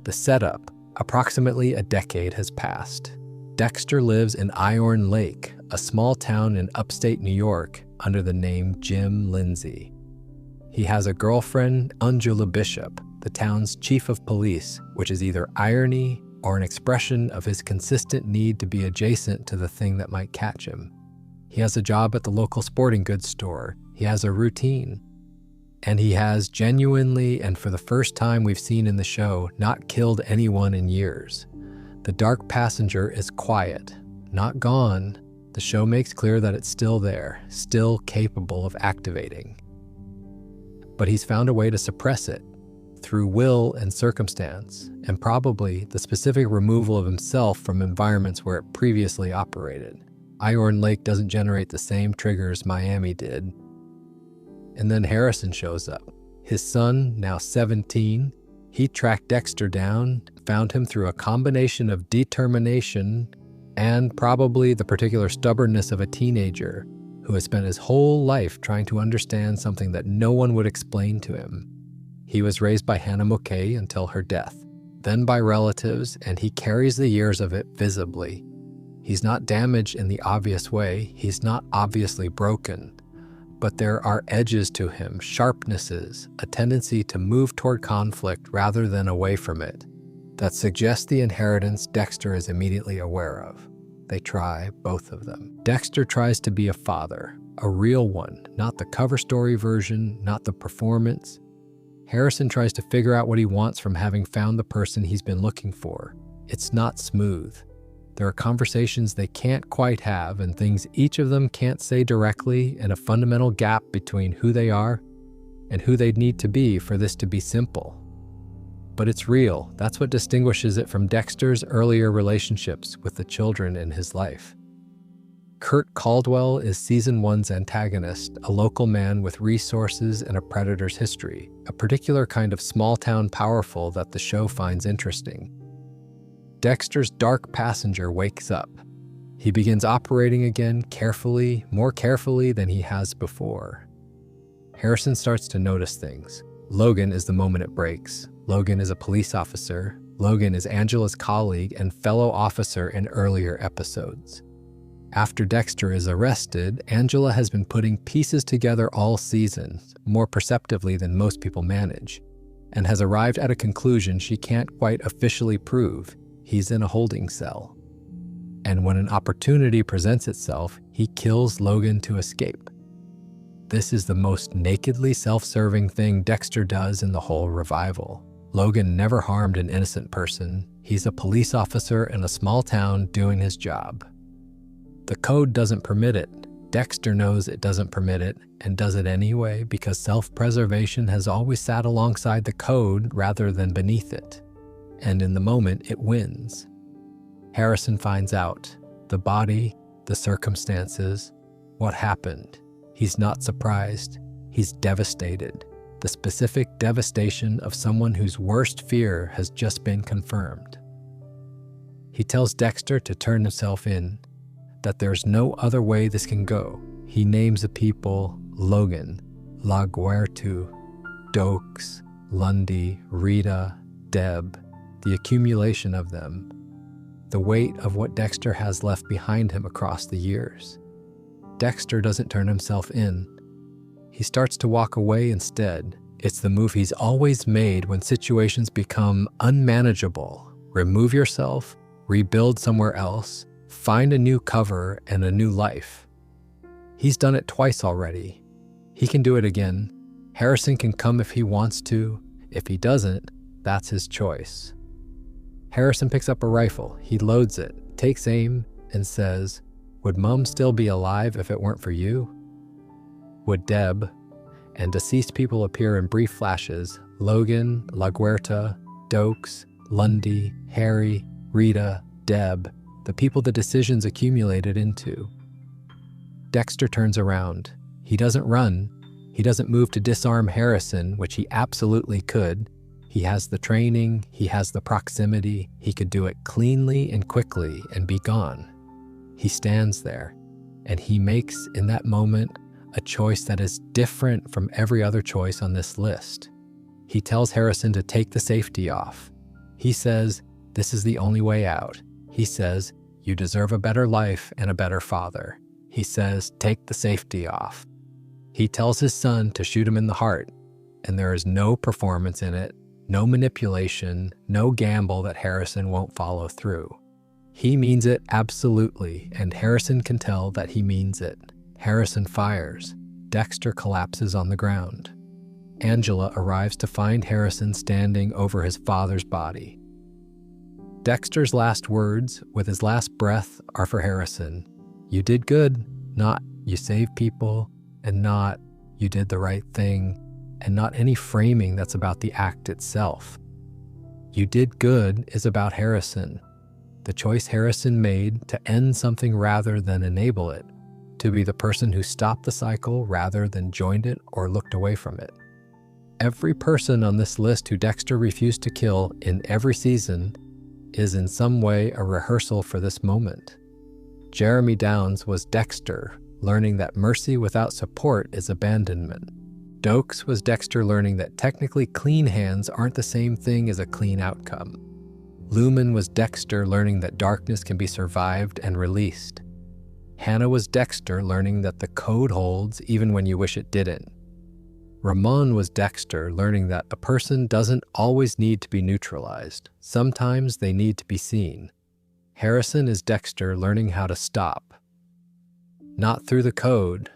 The setup, approximately a decade has passed. Dexter lives in Iron Lake, a small town in upstate New York, under the name Jim Lindsay. He has a girlfriend, Angela Bishop, the town's chief of police, which is either irony or an expression of his consistent need to be adjacent to the thing that might catch him. He has a job at the local sporting goods store. He has a routine. And he has genuinely, and for the first time we've seen in the show, not killed anyone in years. The dark passenger is quiet, not gone. The show makes clear that it's still there, still capable of activating. But he's found a way to suppress it, through will and circumstance, and probably the specific removal of himself from environments where it previously operated. Iron Lake doesn't generate the same triggers Miami did. And then Harrison shows up. His son, now 17, he tracked Dexter down, found him through a combination of determination and probably the particular stubbornness of a teenager who has spent his whole life trying to understand something that no one would explain to him. He was raised by Hannah Moquet until her death, then by relatives, and he carries the years of it visibly. He's not damaged in the obvious way, he's not obviously broken, but there are edges to him, sharpnesses, a tendency to move toward conflict rather than away from it, that suggest the inheritance Dexter is immediately aware of. They try, both of them. Dexter tries to be a father, a real one, not the cover story version, not the performance. Harrison tries to figure out what he wants from having found the person he's been looking for. It's not smooth. There are conversations they can't quite have and things each of them can't say directly, and a fundamental gap between who they are and who they'd need to be for this to be simple. But it's real. That's what distinguishes it from Dexter's earlier relationships with the children in his life. Kurt Caldwell is season 1's antagonist, a local man with resources and a predator's history, a particular kind of small-town powerful that the show finds interesting. Dexter's dark passenger wakes up. He begins operating again carefully, more carefully than he has before. Harrison starts to notice things. Logan is the moment it breaks. Logan is a police officer. Logan is Angela's colleague and fellow officer in earlier episodes. After Dexter is arrested, Angela has been putting pieces together all season, more perceptively than most people manage, and has arrived at a conclusion she can't quite officially prove. He's in a holding cell. And when an opportunity presents itself, he kills Logan to escape. This is the most nakedly self-serving thing Dexter does in the whole revival. Logan never harmed an innocent person. He's a police officer in a small town doing his job. The code doesn't permit it. Dexter knows it doesn't permit it and does it anyway because self-preservation has always sat alongside the code rather than beneath it. And in the moment, it wins. Harrison finds out the body, the circumstances, what happened. He's not surprised. He's devastated. The specific devastation of someone whose worst fear has just been confirmed. He tells Dexter to turn himself in, that there's no other way this can go. He names the people Logan, La Guertu, Dokes, Lundy, Rita, Deb, the accumulation of them, the weight of what Dexter has left behind him across the years. Dexter doesn't turn himself in. He starts to walk away instead. It's the move he's always made when situations become unmanageable. Remove yourself, rebuild somewhere else, find a new cover and a new life. He's done it twice already. He can do it again. Harrison can come if he wants to. If he doesn't, that's his choice. Harrison picks up a rifle. He loads it, takes aim, and says, "Would Mum still be alive if it weren't for you?" Would Deb? And deceased people appear in brief flashes. Logan, La Guerta, Dokes, Lundy, Harry, Rita, Deb, the people the decisions accumulated into. Dexter turns around. He doesn't run. He doesn't move to disarm Harrison, which he absolutely could. He has the training, he has the proximity, he could do it cleanly and quickly and be gone. He stands there, and he makes, in that moment, a choice that is different from every other choice on this list. He tells Harrison to take the safety off. He says, this is the only way out. He says, you deserve a better life and a better father. He says, take the safety off. He tells his son to shoot him in the heart, and there is no performance in it, no manipulation, no gamble that Harrison won't follow through. He means it absolutely, and Harrison can tell that he means it. Harrison fires. Dexter collapses on the ground. Angela arrives to find Harrison standing over his father's body. Dexter's last words, with his last breath, are for Harrison. You did good, not you saved people, and not you did the right thing, and not any framing that's about the act itself. You did good is about Harrison. The choice Harrison made to end something rather than enable it, to be the person who stopped the cycle rather than joined it or looked away from it. Every person on this list who Dexter refused to kill in every season is in some way a rehearsal for this moment. Jeremy Downs was Dexter, learning that mercy without support is abandonment. Dokes was Dexter learning that technically clean hands aren't the same thing as a clean outcome. Lumen was Dexter learning that darkness can be survived and released. Hannah was Dexter learning that the code holds even when you wish it didn't. Ramon was Dexter learning that a person doesn't always need to be neutralized. Sometimes they need to be seen. Harrison is Dexter learning how to stop. Not through the code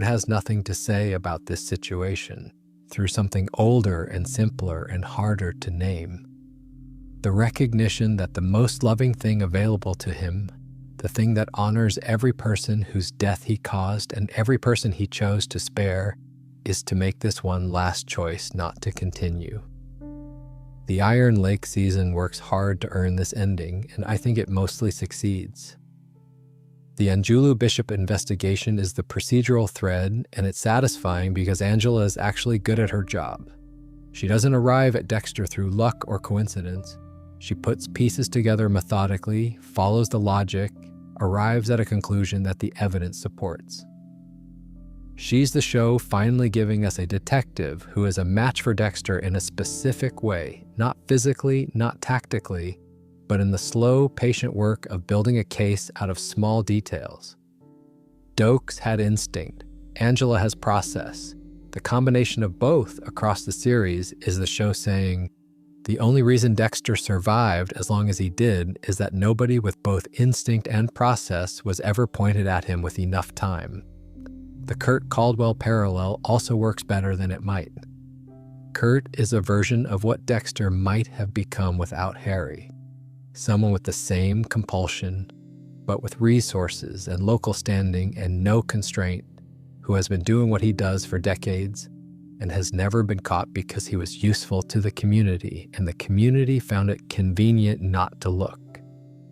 has nothing to say about this situation, through something older and simpler and harder to name. The recognition that the most loving thing available to him, the thing that honors every person whose death he caused and every person he chose to spare, is to make this one last choice not to continue. The Iron Lake season works hard to earn this ending, and I think it mostly succeeds. The Anjulu Bishop investigation is the procedural thread, and it's satisfying because Angela is actually good at her job. She doesn't arrive at Dexter through luck or coincidence. She puts pieces together methodically, follows the logic, arrives at a conclusion that the evidence supports. She's the show finally giving us a detective who is a match for Dexter in a specific way, not physically, not tactically, but in the slow, patient work of building a case out of small details. Dokes had instinct. Angela has process. The combination of both across the series is the show saying, the only reason Dexter survived as long as he did is that nobody with both instinct and process was ever pointed at him with enough time. The Kurt Caldwell parallel also works better than it might. Kurt is a version of what Dexter might have become without Harry. Someone with the same compulsion, but with resources and local standing and no constraint, who has been doing what he does for decades and has never been caught because he was useful to the community and the community found it convenient not to look.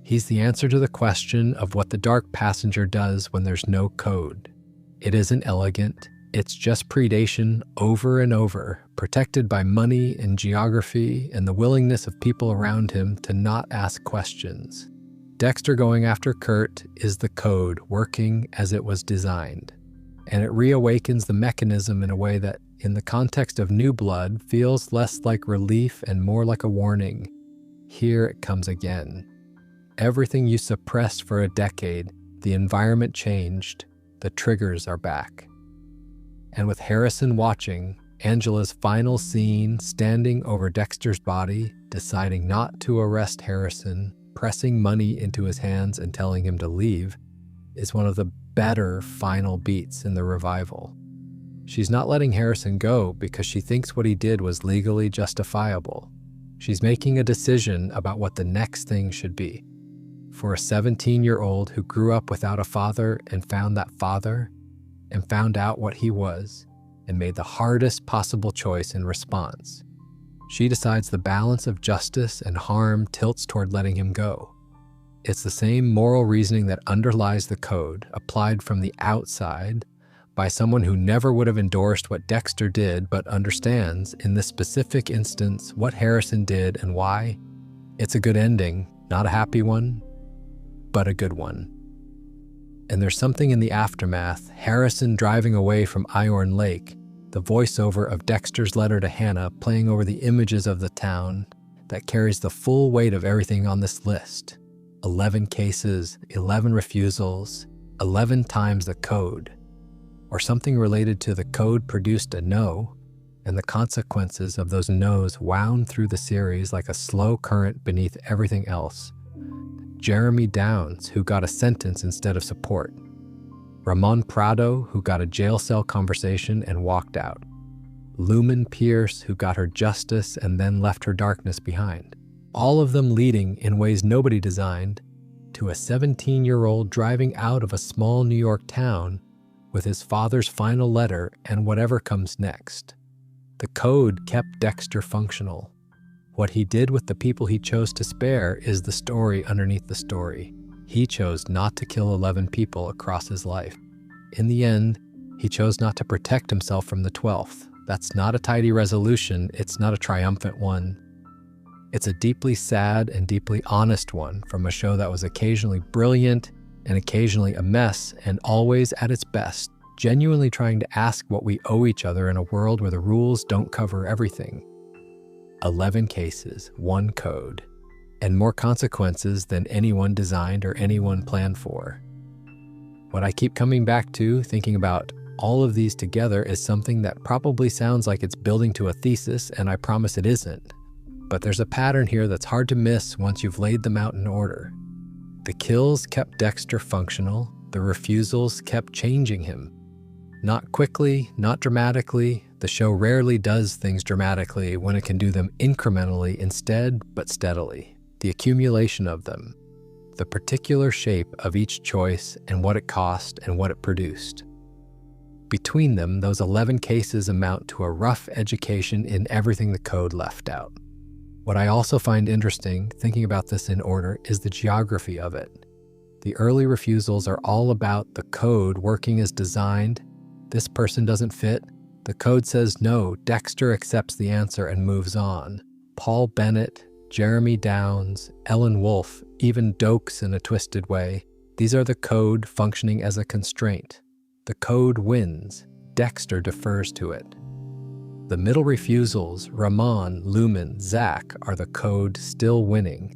He's the answer to the question of what the dark passenger does when there's no code. It isn't elegant, it's just predation over and over, protected by money and geography and the willingness of people around him to not ask questions. Dexter going after Kurt is the code working as it was designed, and it reawakens the mechanism in a way that, in the context of New Blood, feels less like relief and more like a warning. Here it comes again. Everything you suppressed for a decade, the environment changed, the triggers are back. And with Harrison watching, Angela's final scene standing over Dexter's body, deciding not to arrest Harrison, pressing money into his hands and telling him to leave, is one of the better final beats in the revival. She's not letting Harrison go because she thinks what he did was legally justifiable. She's making a decision about what the next thing should be. For a 17-year-old who grew up without a father and found that father, and found out what he was, and made the hardest possible choice in response, she decides the balance of justice and harm tilts toward letting him go. It's the same moral reasoning that underlies the code, applied from the outside by someone who never would have endorsed what Dexter did but understands, in this specific instance, what Harrison did and why. It's a good ending, not a happy one, but a good one. And there's something in the aftermath, Harrison driving away from Iron Lake, the voiceover of Dexter's letter to Hannah playing over the images of the town, that carries the full weight of everything on this list. 11 cases, 11 refusals, 11 times the code. Or something related to the code produced a no, and the consequences of those no's wound through the series like a slow current beneath everything else. Jeremy Downs, who got a sentence instead of support. Ramon Prado, who got a jail cell conversation and walked out. Lumen Pierce, who got her justice and then left her darkness behind. All of them leading, in ways nobody designed, to a 17-year-old driving out of a small New York town with his father's final letter and whatever comes next. The code kept Dexter functional. What he did with the people he chose to spare is the story underneath the story. He chose not to kill 11 people across his life. In the end, he chose not to protect himself from the 12th. That's not a tidy resolution, it's not a triumphant one. It's a deeply sad and deeply honest one from a show that was occasionally brilliant and occasionally a mess and always at its best, genuinely trying to ask what we owe each other in a world where the rules don't cover everything. 11 cases, 1 code, and more consequences than anyone designed or anyone planned for. What I keep coming back to, thinking about all of these together, is something that probably sounds like it's building to a thesis, and I promise it isn't. But there's a pattern here that's hard to miss once you've laid them out in order. The kills kept Dexter functional, the refusals kept changing him. Not quickly, not dramatically. The show rarely does things dramatically when it can do them incrementally instead, but steadily. The accumulation of them, the particular shape of each choice and what it cost and what it produced. Between them, those 11 cases amount to a rough education in everything the code left out. What I also find interesting, thinking about this in order, is the geography of it. The early refusals are all about the code working as designed. This person doesn't fit. The code says no. Dexter accepts the answer and moves on. Paul Bennett, Jeremy Downs, Ellen Wolfe, even Dokes in a twisted way. These are the code functioning as a constraint. The code wins. Dexter defers to it. The middle refusals, Ramon, Lumen, Zach, are the code still winning,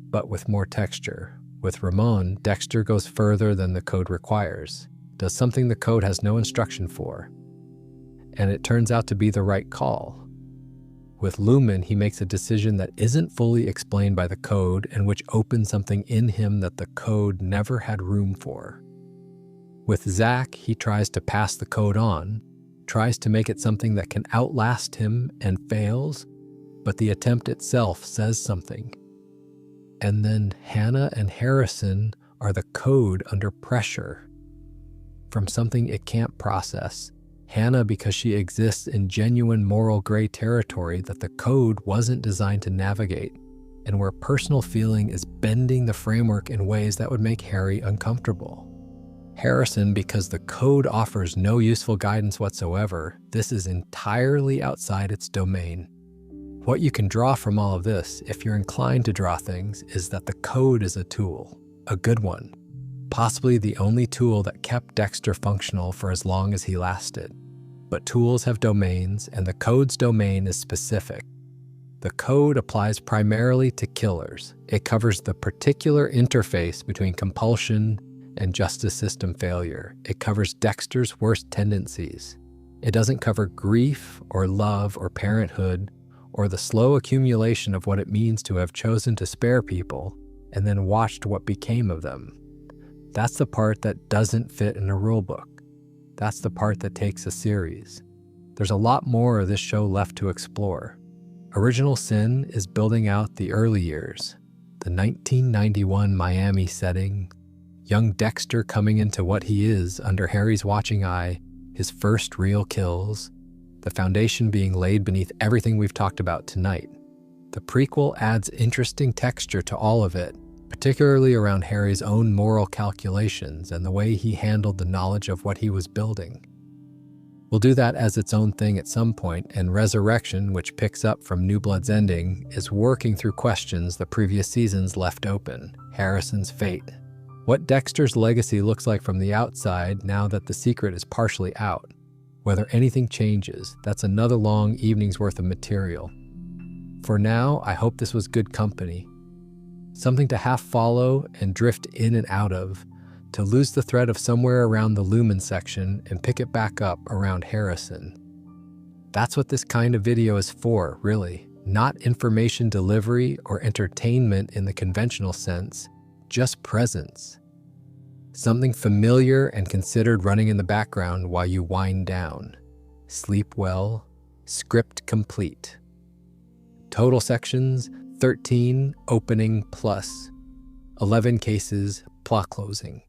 but with more texture. With Ramon, Dexter goes further than the code requires, does something the code has no instruction for, and it turns out to be the right call. With Lumen, he makes a decision that isn't fully explained by the code and which opens something in him that the code never had room for. With Zach, he tries to pass the code on, tries to make it something that can outlast him and fails, but the attempt itself says something. And then Hannah and Harrison are the code under pressure from something it can't process. Hannah because she exists in genuine moral gray territory that the code wasn't designed to navigate, and where personal feeling is bending the framework in ways that would make Harry uncomfortable. Harrison because the code offers no useful guidance whatsoever. This is entirely outside its domain. What you can draw from all of this, if you're inclined to draw things, is that the code is a tool, a good one. Possibly the only tool that kept Dexter functional for as long as he lasted. But tools have domains, and the code's domain is specific. The code applies primarily to killers. It covers the particular interface between compulsion and justice system failure. It covers Dexter's worst tendencies. It doesn't cover grief or love or parenthood or the slow accumulation of what it means to have chosen to spare people and then watched what became of them. That's the part that doesn't fit in a rulebook. That's the part that takes a series. There's a lot more of this show left to explore. Original Sin is building out the early years, the 1991 Miami setting, young Dexter coming into what he is under Harry's watching eye, his first real kills, the foundation being laid beneath everything we've talked about tonight. The prequel adds interesting texture to all of it, particularly around Harry's own moral calculations and the way he handled the knowledge of what he was building. We'll do that as its own thing at some point, and Resurrection, which picks up from New Blood's ending, is working through questions the previous seasons left open. Harrison's fate. What Dexter's legacy looks like from the outside now that the secret is partially out. Whether anything changes, that's another long evening's worth of material. For now, I hope this was good company. Something to half follow and drift in and out of, to lose the thread of somewhere around the Lumen section and pick it back up around Harrison. That's what this kind of video is for, really. Not information delivery or entertainment in the conventional sense, just presence. Something familiar and considered running in the background while you wind down. Sleep well, script complete. Total sections, 13 opening plus 11 cases plot closing.